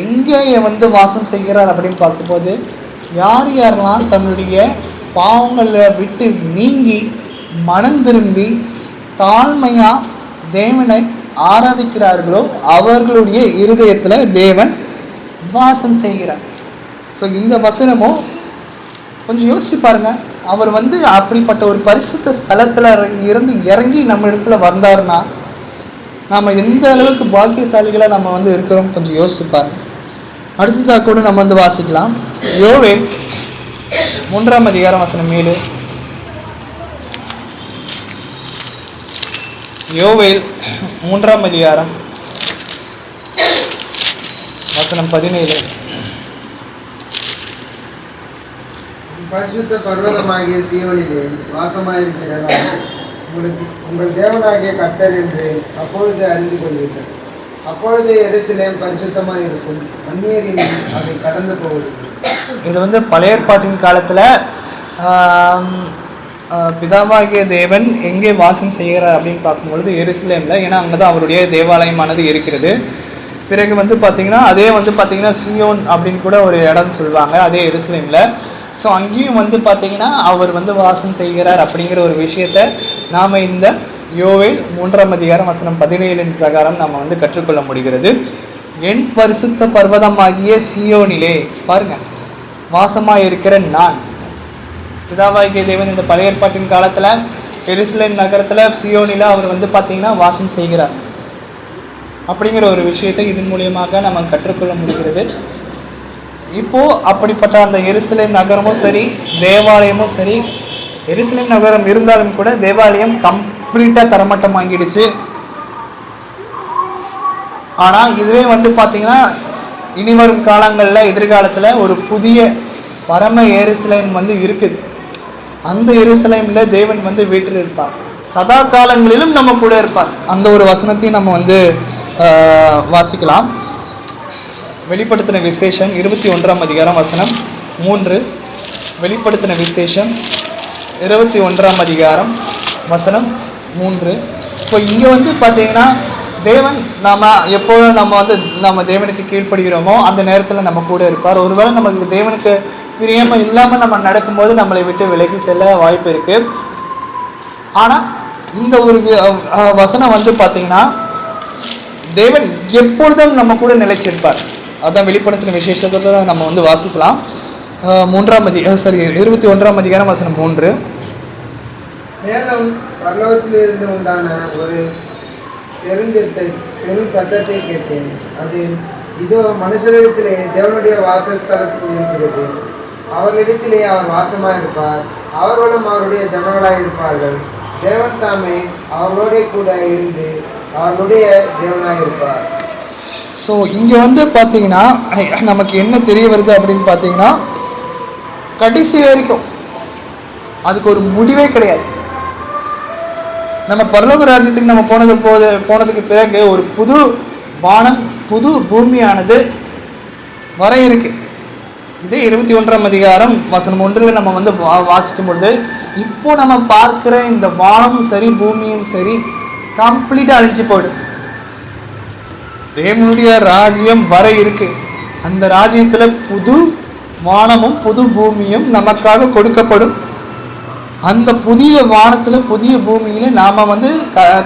எங்கே வந்து வாசம் செய்கிறார் அப்படின்னு பார்க்கும்போது, யார் யாரெல்லாம் தன்னுடைய பாவங்களை விட்டு நீங்கி மனம் திரும்பி தாழ்மையா தேவனை ஆராதிக்கிறார்களோ அவர்களுடைய இருதயத்தில் தேவன் வாசம் செய்கிறார். ஸோ இந்த வசனமும் கொஞ்சம் யோசிச்சு பாருங்க. அவர் வந்து அப்படிப்பட்ட ஒரு பரிசுத்த ஸ்தலத்தில் இருந்து இறங்கி நம்ம இடத்துல வந்தாருன்னா நாம் எந்த அளவுக்கு பாக்கியசாலிகளாக நம்ம வந்து இருக்கிறோம் கொஞ்சம் யோசிச்சு பாருங்க. அடுத்ததாக கூட நம்ம வந்து வாசிக்கலாம். யோவேல் 3ஆம் அதிகாரம் வசனம் 7. யோவேல் 3ஆம் அதிகாரம் வசனம் 17. பரிசுத்த பர்வதமாகிய சீயோனிலே வாசமாயிருக்கிற உங்களுக்கு உங்கள் தேவனாகிய கர்த்தர் என்று அப்பொழுது அறிந்து கொள்வீர்கள். அப்பொழுது எருசலேம் பரிசுத்தமாக இருக்கும், அந்நியரின் அதை கடந்து போவதில்லை. இது வந்து பழைய ஏற்பாட்டின் காலத்தில் பிதாவாகிய தேவன் எங்கே வாசம் செய்கிறார் அப்படின்னு பார்க்கும்பொழுது எருசலேமில். ஏன்னா அங்கே தான் அவருடைய தேவாலயமானது இருக்கிறது. பிறகு வந்து பார்த்திங்கன்னா அதே வந்து பார்த்திங்கன்னா சியோன் அப்படின்னு கூட ஒரு இடம் சொல்லுவாங்க, அதே எருசலேமில். ஸோ அங்கேயும் வந்து பார்த்திங்கன்னா அவர் வந்து வாசம் செய்கிறார் அப்படிங்கிற ஒரு விஷயத்தை நாம் இந்த யோவேல் 3ஆம் அதிகாரம் வசனம் 17 பிரகாரம் நம்ம வந்து கற்றுக்கொள்ள முடிகிறது. என் பரிசுத்த பர்வதமாகிய சியோனிலே பாருங்கள் வாசமாக இருக்கிற நான். பிதாவாகிய தேவன் இந்த பழைய ஏற்பாட்டின் காலத்தில் எருசலேம் நகரத்தில் சியோனில் அவர் வந்து பார்த்திங்கன்னா வாசம் செய்கிறார் அப்படிங்கிற ஒரு விஷயத்தை இதன் மூலியமாக நம்ம கற்றுக்கொள்ள முடிகிறது. இப்போது அப்படிப்பட்ட அந்த எருசலேம் நகரமும் சரி தேவாலயமும் சரி, எருசலேம் நகரம் இருந்தாலும் கூட தேவாலயம் கம்ப்ளீட்டாக தரமட்டம் வாங்கிடுச்சு. ஆனால் இதுவே வந்து பார்த்திங்கன்னா இனி வரும் காலங்களில் எதிர்காலத்தில் ஒரு புதிய பரம எருசலேம் வந்து இருக்குது. அந்த எருசலேமில் தேவன் வந்து வீட்டில் இருப்பார், சதா காலங்களிலும் நம்ம கூட இருப்பார். அந்த ஒரு வசனத்தையும் நம்ம வந்து வாசிக்கலாம். வெளிப்படுத்தின விசேஷம் 21ஆம் அதிகாரம் வசனம் 3. வெளிப்படுத்தின விசேஷம் 21ஆம் அதிகாரம் வசனம் 3. இப்போ இங்கே வந்து பார்த்தீங்கன்னா தேவன் நாம் எப்போ நம்ம தேவனுக்கு கீழ்ப்படுகிறோமோ அந்த நேரத்தில் நம்ம கூட இருப்பார். ஒருவேளை நமக்கு தேவனுக்கு பிரியமாக இல்லாமல் நம்ம நடக்கும்போது நம்மளை விட்டு விலகி செல்ல வாய்ப்பு இருக்குது. ஆனால் இந்த ஒரு வசனம் வந்து பார்த்திங்கன்னா தேவன் எப்பொழுதும் நம்ம கூட நிலைச்சிருப்பார். அதான் வெளிப்படுத்தின விசேஷத்தில் நம்ம வந்து வாசிக்கலாம். 21ஆம் அதிகாரம் வசனம் 3. மேலும் பரலோகத்திலிருந்து உண்டான ஒரு பெரும் சத்தத்தை கேட்டேன். அது இதோ மனுஷரிடத்திலே தேவனுடைய வாசஸ்தலத்தில் இருக்கிறது, அவர்களிடத்திலே அவர் வாசமாக இருப்பார், அவர்களும் அவருடைய ஜனங்களாக இருப்பார்கள். தேவன் தாமே அவர்களோட கூட இருந்து அவர்களுடைய தேவனாக இருப்பார். ஸோ இங்கே வந்து பார்த்தீங்கன்னா நமக்கு என்ன தெரிய வருது அப்படின்னு பார்த்தீங்கன்னா கடைசி வரைக்கும் அதுக்கு ஒரு முடிவே கிடையாது. நம்ம பரலோக ராஜ்யத்துக்கு நம்ம போனதுக்கு பிறகு ஒரு புது வானம் புது பூமியானது வர இருக்கு. இதே 21ஆம் அதிகாரம் வசனம் 1 நம்ம வந்து வாசிக்கும் பொழுது இப்போ நம்ம பார்க்குற இந்த வானமும் சரி பூமியும் சரி கம்ப்ளீட்டாக அழிஞ்சு போயிடும். தேவனுடைய ராஜ்யம் வர இருக்கு. அந்த ராஜ்யத்தில் புது வானமும் புது பூமியும் நமக்காக கொடுக்கப்படும். அந்த புதிய வானத்தில் புதிய பூமியில் நாம் வந்து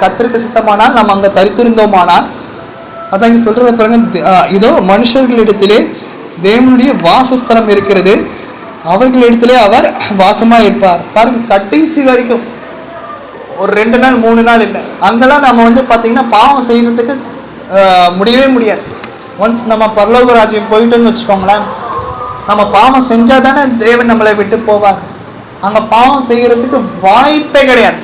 கர்த்தருக்கு சித்தமானால் நம்ம அங்கே தரித்திருந்தோமானால் அதான் இங்கே சொல்கிறத பாருங்க. இதோ மனுஷர்களிடத்திலே தேவனுடைய வாசஸ்தலம் இருக்கிறது, அவர்களிடத்திலே அவர் வாசமாக இருப்பார். பாருங்க, கடைசி வரைக்கும் ஒரு 2 நாள் 3 நாள் இல்லை. அங்கெல்லாம் நம்ம வந்து பார்த்திங்கன்னா பாவம் செய்கிறதுக்கு முடியவே முடியாது. ஒன்ஸ் நம்ம பரலோக ராஜ்யம் போயிட்டோன்னு வச்சுக்கோங்களேன், நம்ம பாவம் செஞ்சால் தானே தேவன் நம்மளை விட்டு போவார். அங்கே பாவம் செய்கிறதுக்கு வாய்ப்பே கிடையாது.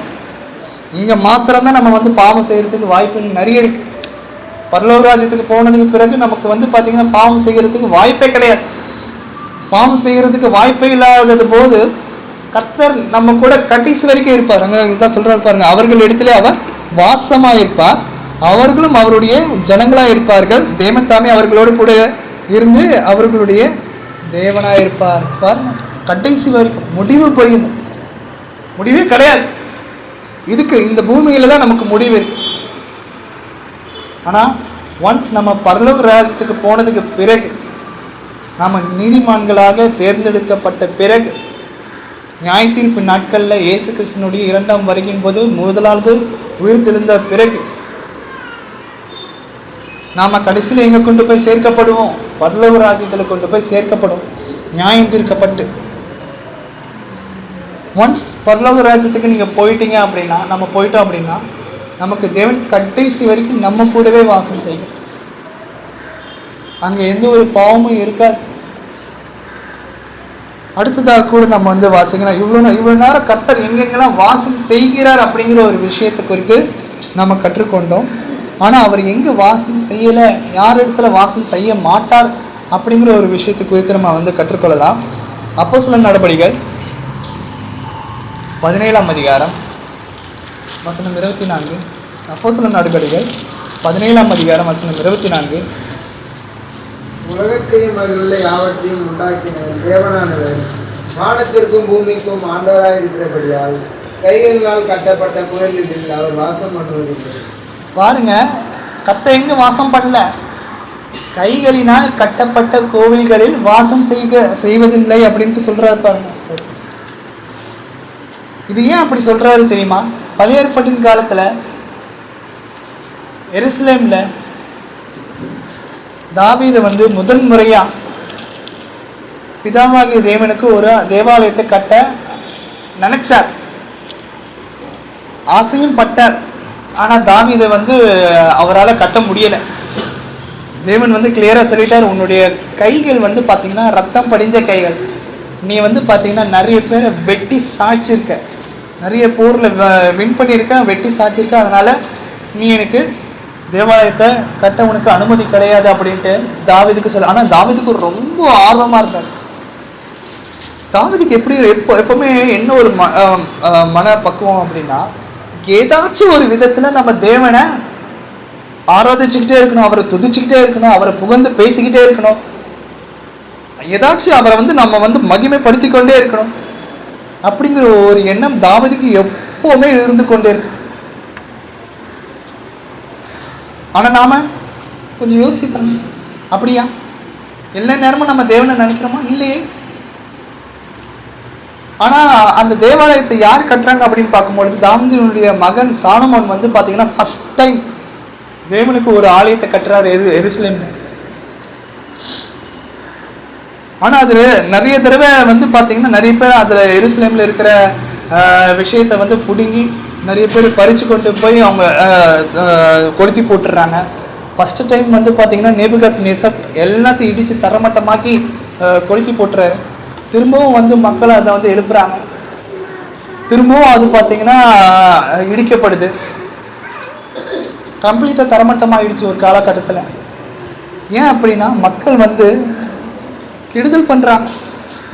இங்கே மாத்திரம்தான் நம்ம வந்து பாவம் செய்கிறதுக்கு வாய்ப்பு நிறைய இருக்குது. பரலோக ராஜ்யத்துக்கு போனதுக்கு பிறகு நமக்கு வந்து பார்த்திங்கன்னா பாவம் செய்கிறதுக்கு வாய்ப்பே கிடையாது. பாவம் செய்கிறதுக்கு வாய்ப்பே இல்லாதது போது கர்த்தர் நம்ம கூட கடைசி வரைக்கும் இருப்பார். அங்கே இதான் சொல்கிறார் பாருங்க, அவர்கள் இடத்துல அவர் வாசமாக இருப்பார், அவர்களும் அவருடைய ஜனங்களாக இருப்பார்கள். தேவன் தாமே அவர்களோடு கூட இருந்து அவர்களுடைய தேவனாக இருப்பார். கடைசி வரைக்கும் முடிவு புரியுது, முடிவே கிடையாது. இதுக்கு இந்த பூமியில தான் நமக்கு முடிவு இருக்கு. ஆனால் ஒன்ஸ் நம்ம பரலோக ராஜ்யத்துக்கு போனதுக்கு பிறகு, நாம் நீதிமான்களாக தேர்ந்தெடுக்கப்பட்ட பிறகு, நியாய தீர்ப்பு நாட்களில் இயேசு கிறிஸ்துனுடைய 2ஆம் வருகையின் போது முதலாவது உயிர்த்தெழுந்த பிறகு நாம் கடைசியில் எங்கே கொண்டு போய் சேர்க்கப்படுவோம்? பரலோக ராஜ்யத்தில் கொண்டு போய் சேர்க்கப்படும், நியாயம் தீர்க்கப்பட்டு. ஒன்ஸ் பரலோக ராஜ்யத்துக்கு நீங்கள் போயிட்டீங்க அப்படின்னா, நம்ம போயிட்டோம் அப்படின்னா, நமக்கு தேவன் கடைசி வரைக்கும் நம்ம கூடவே வாசம் செய்யும். அங்கே எந்த ஒரு பாவமும் இருக்காது. அடுத்ததாக கூட நம்ம வாசிக்கலாம், இவ்வளோ நேரம் கர்த்தர் எங்கெங்கெல்லாம் வாசம் செய்கிறார் அப்படிங்கிற ஒரு விஷயத்தை குறித்து நம்ம கற்றுக்கொண்டோம். ஆனால் அவர் எங்கே வாசம் செய்யலை, யார் இடத்துல வாசம் செய்ய மாட்டார் அப்படிங்கிற ஒரு விஷயத்தை குறித்து நம்ம கற்றுக்கொள்ளலாம். அப்போஸ்தலர் நடபடிகள் 17ஆம் அதிகாரம் வசனம் 24. அப்போஸ்தலர் நடபடிகள் 17ஆம் அதிகாரம் வசனம் 24. உலகத்தையும் அதிலுள்ள யாவற்றையும் உண்டாக்கின தேவனானவர் வானத்திற்கும் பூமிக்கும் ஆண்டவராக இருக்கிறபடியால் கைகளினால் கட்டப்பட்ட கோயிலில் அவர் வாசம் பண்ணுவதில்லை. பாருங்க, கர்த்தர் எங்க வாசம் பண்ணல? கைகளினால் கட்டப்பட்ட கோவில்களில் வாசம் செய்வதில்லை அப்படின்ட்டு சொல்றாரு பாருங்க. இது ஏன் அப்படி சொல்றாரு தெரியுமா? பழைய ஏற்பாட்டின் காலத்துல எருசலேம்ல தாவீது முதன் முறையா பிதாவாகிய தேவனுக்கு ஒரு தேவாலயத்தை கட்ட நினைச்சார், ஆசையும் பட்டார். ஆனால் தாவீது அவரால் கட்ட முடியலை. தேவன் கிளியராக சொல்லிட்டார், உன்னுடைய கைகள் பார்த்தீங்கன்னா ரத்தம் படிஞ்ச கைகள். நீ பார்த்தீங்கன்னா நிறைய பேரை வெட்டி சாய்ச்சிருக்க, நிறைய போரில் வின் பண்ணியிருக்க, வெட்டி சாய்ச்சிருக்க. அதனால் நீ எனக்கு தேவாலயத்தை கட்ட உனக்கு அனுமதி கிடையாது அப்படின்ட்டு தாவீதுக்கு சொல்ல. ஆனால் தாவீதுக்கு ரொம்ப ஆர்வமாக இருந்தார். தாவீதுக்கு எப்பவுமே என்ன ஒரு மன பக்குவம் அப்படின்னா, ஏதாச்சும் ஒரு விதத்தில் நம்ம தேவனை ஆராதிச்சுக்கிட்டே இருக்கணும், அவரை துதிச்சுக்கிட்டே இருக்கணும், அவரை புகழ்ந்து பேசிக்கிட்டே இருக்கணும், ஏதாச்சும் அவரை நம்ம மகிமைப்படுத்தி கொண்டே இருக்கணும் அப்படிங்கிற ஒரு எண்ணம் தாவீதுக்கு எப்பவுமே இருந்து கொண்டே இருக்கு. ஆனால் நாம கொஞ்சம் யோசிப்போம், அப்படியா எல்லா நேரமும் நம்ம தேவனை நினைக்கிறோமா? இல்லையே. ஆனால் அந்த தேவாலயத்தை யார் கட்டுறாங்க அப்படின்னு பார்க்கும்பொழுது தாவீதுடைய மகன் சாலமோன் பார்த்தீங்கன்னா ஃபர்ஸ்ட் டைம் தேவனுக்கு ஒரு ஆலயத்தை கட்டுறாரு எருசலேம்ல. ஆனால் அதில் நிறைய தடவை பார்த்தீங்கன்னா நிறைய பேர் அதில் எருசலேமில் இருக்கிற விஷயத்தை பிடுங்கி நிறைய பேர் பறித்து கொண்டு போய் அவங்க கொளுத்தி போட்டுடுறாங்க. ஃபஸ்ட்டு டைம் பார்த்தீங்கன்னா நேபுகாத்நேசர் எல்லாத்தையும் இடித்து தரமட்டமாக்கி கொளுத்தி போட்டுறாரு. திரும்பவும் மக்கள் அதை எழுப்புறாங்க. திரும்பவும் அது பார்த்தீங்கன்னா இடிக்கப்படுது. கம்ப்ளீட்டாக தரமட்டமாகிடுச்சு ஒரு காலகட்டத்தில். ஏன் அப்படின்னா மக்கள் கெடுதல் பண்ணுறாங்க,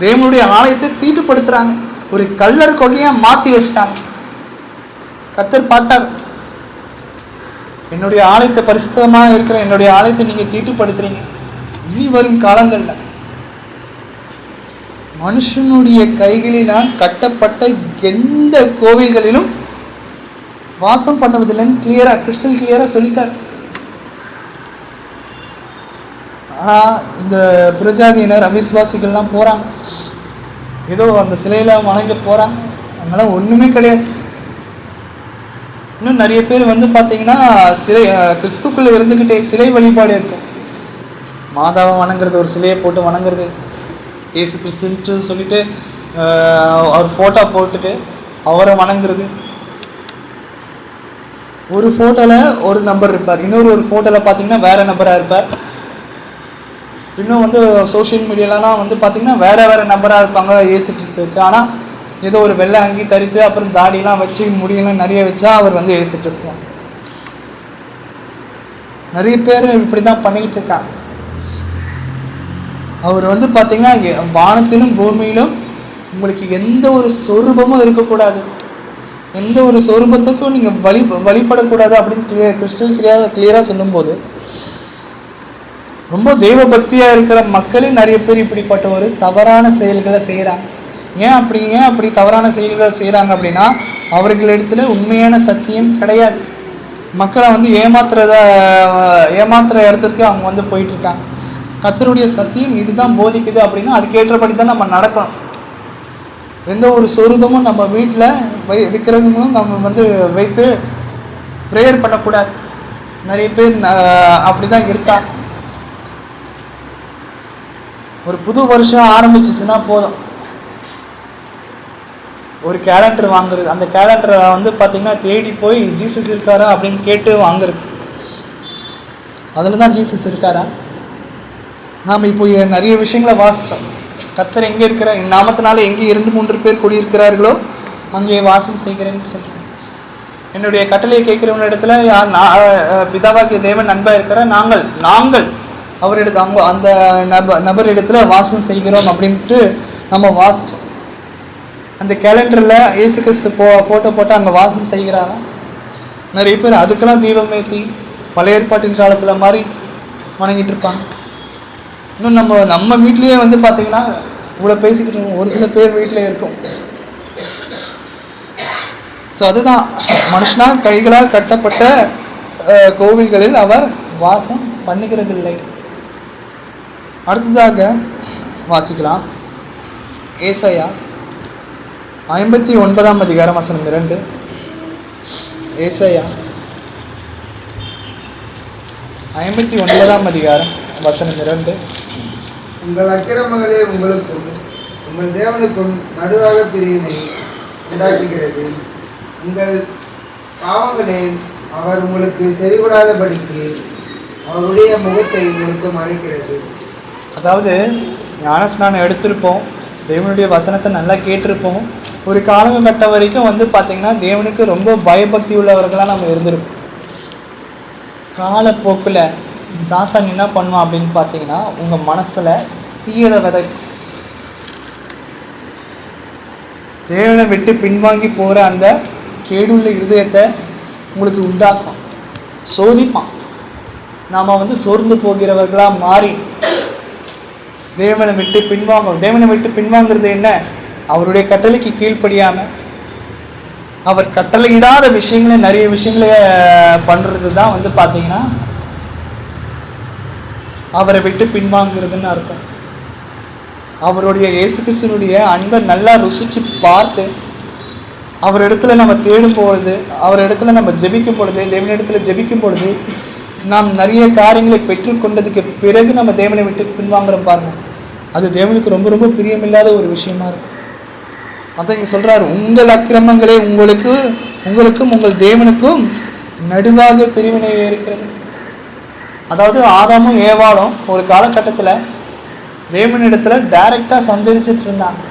தேவனுடைய ஆலயத்தை தீட்டுப்படுத்துகிறாங்க, ஒரு கல்லர் கொகையாக மாற்றி வச்சிட்டாங்க. கர்த்தர் பார்த்தார், என்னுடைய ஆலயத்தை பரிசுத்தமாக இருக்கிற என்னுடைய ஆலயத்தை நீங்கள் தீட்டுப்படுத்துறீங்க. இனி வரும் காலங்களில் மனுஷனுடைய கைகளினால் கட்டப்பட்ட எந்த கோவில்களிலும் வாசம் பண்ணுவதில்லைன்னு கிறிஸ்டல் கிளியராக சொல்லிட்டார். ஆனால் இந்த புறஜாதியினர் அவிசுவாசிகள்லாம் போகிறாங்க, ஏதோ அந்த சிலையில் வணங்க போகிறாங்க. அதனால ஒன்றுமே கிடையாது. இன்னும் நிறைய பேர் பார்த்தீங்கன்னா சிலை கிறிஸ்துக்குள்ளே இருந்துக்கிட்டே சிலை வழிபாடு இருக்கும். மாதாவை வணங்குறது, ஒரு சிலையை போட்டு வணங்குறது, ஏசு கிறிஸ்துன்ட்டு சொல்லிட்டு அவர் ஃபோட்டோ போட்டுட்டு அவரை வணங்குறது. ஒரு ஃபோட்டோவில் ஒரு நம்பர் இருப்பார், இன்னொரு ஃபோட்டோவில் பார்த்தீங்கன்னா வேறு நம்பராக இருப்பார். இன்னும் சோஷியல் மீடியாலலாம் பார்த்தீங்கன்னா வேறு நம்பராக இருப்பாங்க ஏசு கிறிஸ்துவுக்கு. ஆனால் ஏதோ ஒரு வெள்ளை அங்கி தரித்து அப்புறம் தாடியெலாம் வச்சு முடியெல்லாம் நிறைய வச்சா அவர் ஏசு கிறிஸ்துவ. நிறைய பேர் இப்படி தான் பண்ணிக்கிட்டு இருக்காங்க. அவர் பார்த்தீங்கன்னா வானத்திலும் பூமியிலும் உங்களுக்கு எந்த ஒரு சொரூபமும் இருக்கக்கூடாது, எந்த ஒரு சொரூபத்துக்கும் நீங்கள் வழிபடக்கூடாது அப்படின்னு கிளியராக சொல்லும்போது, ரொம்ப தெய்வ பக்தியாக இருக்கிற மக்களே நிறைய பேர் இப்படிப்பட்ட ஒரு தவறான செயல்களை செய்கிறாங்க. ஏன் அப்படி தவறான செயல்களை செய்கிறாங்க அப்படின்னா, அவர்களிடத்துல உண்மையான சத்தியம் கிடையாது. மக்களை வந்து ஏமாத்துற இடத்துக்கு அவங்க வந்து போயிட்டு இருக்காங்க. கர்த்தருடைய சத்தியம் இதுதான் போதிக்குது அப்படின்னா அதுக்கேற்றபடி தான் நம்ம நடக்கணும். எந்த ஒரு சொரூபமும் நம்ம வீட்டில் விற்கிறவங்களும் நம்ம வந்து வைத்து ப்ரேயர் பண்ணக்கூடாது. நிறைய பேர் அப்படி தான் இருக்கா. ஒரு புது வருஷம் ஆரம்பிச்சிச்சுன்னா போதும், ஒரு கேலண்டர் வாங்குறது. அந்த கேலண்டரை வந்து பார்த்திங்கன்னா தேடி போய் ஜீசஸ் இருக்காரா அப்படின்னு கேட்டு வாங்குறது. அதில் தான் ஜீசஸ் இருக்காரா? நாம் இப்போ நிறைய விஷயங்களை வாசித்தோம். கர்த்தர் எங்கே இருக்கிற நாமத்தினால எங்கே 2-3 பேர் குடியிருக்கிறார்களோ அங்கே வாசம் செய்கிறேன்னு சொல்கிறேன். என்னுடைய கட்டளையை கேட்குறவங்க இடத்துல பிதாவாகிய தேவன் அன்பாக இருக்கிற நாங்கள் அவரிடத்து அந்த நபர் இடத்துல வாசம் செய்கிறோம் அப்படின்ட்டு நம்ம வாசித்தோம். அந்த கேலண்டரில் இயேசு கிறிஸ்து ஃபோட்டோ போட்டு அங்கே வாசம் செய்கிறாரா? நிறைய பேர் அதுக்கெல்லாம் தீபம் ஏற்றி பழைய ஏற்பாட்டின் காலத்தில் மாதிரி வணங்கிட்டு இருப்பாங்க. இன்னும் நம்ம வீட்லேயே வந்து பார்த்திங்கன்னா இவ்வளோ பேசிக்கிட்டு இருக்கோம், ஒரு சில பேர் வீட்டிலே இருக்கும். ஸோ அதுதான் மனுஷனால் கைகளால் கட்டப்பட்ட கோவில்களில் அவர் வாசம் பண்ணுகிறதில்லை. அடுத்ததாக வாசிக்கலாம் ஏசாயா 59 அதிகாரம் வசனம் 2. ஏசாயா 59 அதிகாரம் வசனம் 2. உங்கள் அக்கிரமங்களே உங்களுக்கும் உங்கள் தேவனுக்கும் நடுவாக பிரிவினை உண்டாக்குகிறது. உங்கள் பாவங்களே அவர் உங்களுக்கு செவிகொடாதபடிக்கு அவருடைய முகத்தை உங்களுக்கு மறைக்கிறது. அதாவது ஞானஸ்நானம் எடுத்திருப்போம், தேவனுடைய வசனத்தை நல்லா கேட்டிருப்போம். ஒரு காலகட்டம் வரைக்கும் வந்து பார்த்திங்கன்னா தேவனுக்கு ரொம்ப பயபக்தி உள்ளவர்களாக நம்ம இருந்திருப்போம். காலப்போக்கில் சாத்தான் என்ன பண்ணுவான் அப்படின்னு பார்த்தீங்கன்னா உங்கள் மனசில் தீயதை விதை, தேவனை விட்டு பின்வாங்கி போகிற அந்த கேடுள்ள இருதயத்தை உங்களுக்கு உண்டாக்கும், சோதிப்பான். நாம் வந்து சோர்ந்து போகிறவர்களாக மாறி தேவனை விட்டு பின்வாங்கிறது என்ன? அவருடைய கட்டளைக்கு கீழ்ப்படியாமல் அவர் கட்டளையிடாத விஷயங்களை நிறைய விஷயங்களை பண்ணுறது தான் வந்து பார்த்திங்கன்னா அவரை விட்டு பின்வாங்கிறதுன்னு அர்த்தம். அவருடைய இயேசு கிறிஸ்துனுடைய அன்பை நல்லா ருசித்து பார்த்து அவரிடத்துல நம்ம தேடும் பொழுது, அவரிடத்துல நம்ம ஜெபிக்கும் பொழுது, தேவனிடத்துல ஜெபிக்கும் பொழுது நாம் நிறைய காரியங்களை பெற்றுக்கொண்டதுக்கு பிறகு நம்ம தேவனை விட்டு பின்வாங்குறோம் பாருங்க, அது தேவனுக்கு ரொம்ப ரொம்ப பிரியமில்லாத ஒரு விஷயமா இருக்கும். அதான் இங்கே சொல்கிறார், உங்கள் அக்கிரமங்களே உங்களுக்கும் உங்கள் தேவனுக்கும் நடுவாக பிரிவினை இருக்கிறது. அதாவது ஆதாமும் ஏவாளும் ஒரு காலகட்டத்தில் தேவனிடத்தில் டைரெக்டாக சஞ்சரிச்சுட்டு இருந்தாங்க.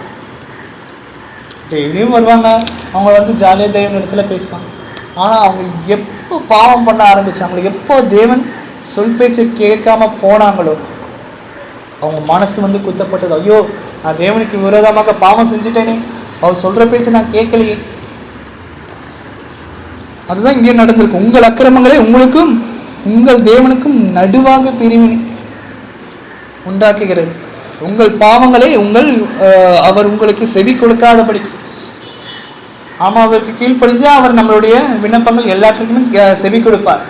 டெய்லியும் வருவாங்க, அவங்க வந்து ஜாலியாக தேவனிடத்தில் பேசுவாங்க. ஆனால் அவங்க எப்போ பாவம் பண்ண ஆரம்பித்தாங்களோ, எப்போ தேவன் சொல் பேச்சை கேட்காம போனாங்களோ அவங்க மனசு வந்து குத்தப்பட்டது. ஐயோ, நான் தேவனுக்கு விரோதமாக பாவம் செஞ்சுட்டேனே, அவர் சொல்கிற பேச்சை நான் கேட்கலையே. அதுதான் இங்கே நடந்திருக்கு. உங்கள் அக்கிரமங்களே உங்களுக்கும் உங்கள் தேவனுக்கும் நடுவாக பிரிவினை உண்டாக்குகிறது. உங்கள் பாவங்களே அவர் உங்களுக்கு செவி கொடுக்காதபடி. ஆமாம், அவருக்கு கீழ்ப்படிஞ்சா அவர் நம்மளுடைய விண்ணப்பங்கள் எல்லாத்துக்குமே செவி கொடுப்பார்.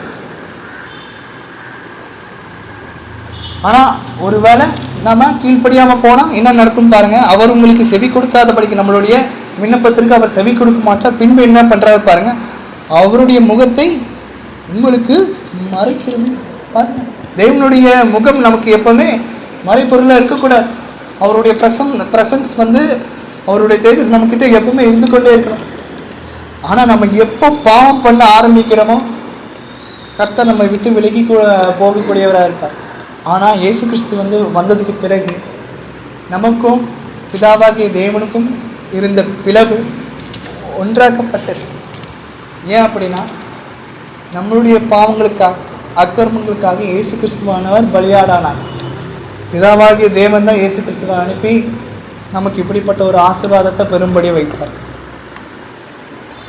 ஆனால் ஒருவேளை நம்ம கீழ்ப்படியாமல் போனால் என்ன நடக்கும் பாருங்க, அவர் உங்களுக்கு செவி கொடுக்காதபடிக்கு நம்மளுடைய விண்ணப்பத்திற்கு அவர் செவி கொடுக்க மாட்டார். பின்பு என்ன பண்ணுறாரு பாருங்க, அவருடைய முகத்தை உங்களுக்கு மறைக்கிறது. பாருங்க, தேவனுடைய முகம் நமக்கு எப்பவுமே மறைப்பொருளாக இருக்கக்கூடாது. அவருடைய பிரசன்ஸ் வந்து அவருடைய தேஜஸ் நம்மக்கிட்ட எப்பவுமே இருந்து கொண்டே இருக்கணும். ஆனால் நம்ம எப்போ பாவம் பண்ண ஆரம்பிக்கிறோமோ கர்த்தர் நம்ம விட்டு விலகி போகக்கூடியவராக இருப்பார். ஆனால் இயேசு கிறிஸ்து வந்ததுக்கு பிறகு நமக்கும் பிதாவாகிய தேவனுக்கும் இருந்த பிளவு ஒன்றாக்கப்பட்டது. ஏன் அப்படின்னா, நம்மளுடைய பாவங்களுக்காக அக்கிரமங்களுக்காக இயேசு கிறிஸ்துவானவர் பலியாடானார். பிதாவாகிய தேவன் தான் இயேசு கிறிஸ்துவை அனுப்பி நமக்கு இப்படிப்பட்ட ஒரு ஆசீர்வாதத்தை பெரும்படி வைத்தார்.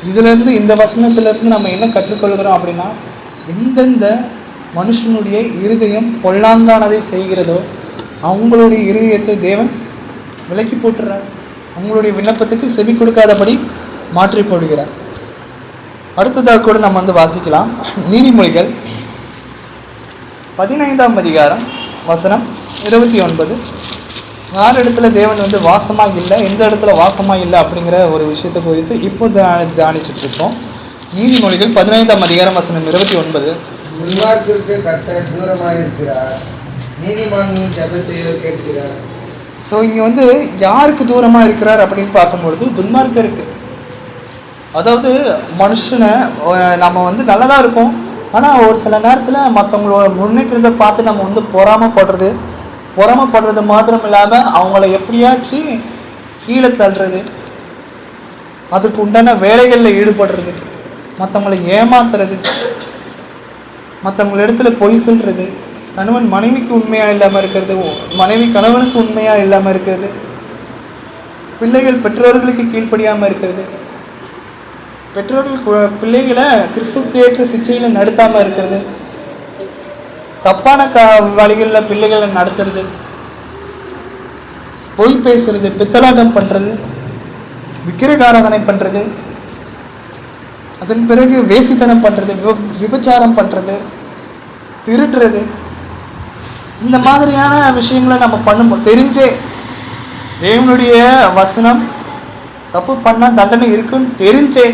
இதிலேருந்து இந்த வசனத்திலேருந்து நம்ம என்ன கற்றுக்கொள்கிறோம் அப்படின்னா, எந்தெந்த மனுஷனுடைய இருதயம் பொல்லாங்கானதை செய்கிறதோ அவங்களுடைய இருதயத்தை தேவன் விலக்கி போட்டுறார். அவங்களுடைய விண்ணப்பத்துக்கு செவி கொடுக்காதபடி மாற்றி போடுகிறார். அடுத்ததாக கூட நம்ம வந்து வாசிக்கலாம். நீதிமொழிகள் 15ஆம் அதிகாரம் வசனம் 29. யார் இடத்துல தேவன் வந்து வாசமாக இல்லை, எந்த இடத்துல வாசமாக இல்லை அப்படிங்கிற ஒரு விஷயத்தை குறித்து இப்போ தியானிச்சுட்டு இருக்கோம். நீதிமொழிகள் 15ஆம் அதிகாரம் வசனம் 29. துன்மார்க்கருக்கு கர்த்தர் தூரமாயிருக்கிறார், நீதிமானின் ஜெபத்தையோ கேட்கிறார். ஸோ இங்கே வந்து யாருக்கு தூரமாக இருக்கிறார் அப்படின்னு பார்க்கும்பொழுது துன்மார்க்கருக்கு. அதாவது மனுஷனை நம்ம வந்து நல்லதாக இருப்போம், ஆனால் ஒரு சில நேரத்தில் மற்றவங்களோட முன்னேற்றத்தை பார்த்து நம்ம வந்து பொறாமப்படுறது மாத்திரம் இல்லாமல் அவங்கள எப்படியாச்சும் கீழே தள்ளுறது, அதுக்கு உண்டான வேலைகளில் ஈடுபடுறது, மற்றவங்களை ஏமாத்துறது, மற்றவங்கள இடத்துல பொய் சொல்கிறது, கணவன் மனைவிக்கு உண்மையாக இல்லாமல் இருக்கிறது, மனைவி கணவனுக்கு உண்மையாக இல்லாமல் இருக்கிறது, பிள்ளைகள் பெற்றோர்களுக்கு கீழ்ப்படியாமல் இருக்கிறது, பெற்றோர்கள் பிள்ளைகளை கிறிஸ்துவுக்கு ஏற்ற சிச்சையில் நடத்தாமல் இருக்கிறது, தப்பான வழிகளில் பிள்ளைகளை நடத்துறது, பொய் பேசுறது, பித்தலாட்டம் பண்ணுறது, விக்கிரகாராதனை பண்ணுறது, அதன் பிறகு வேசித்தனம் பண்ணுறது, விபச்சாரம் பண்ணுறது, திருடுறது, இந்த மாதிரியான விஷயங்களை நம்ம பண்ணும்போது தெரிஞ்சே தேவனுடைய வசனம் தப்பு பண்ணால் தண்டனை இருக்குன்னு தெரிஞ்சே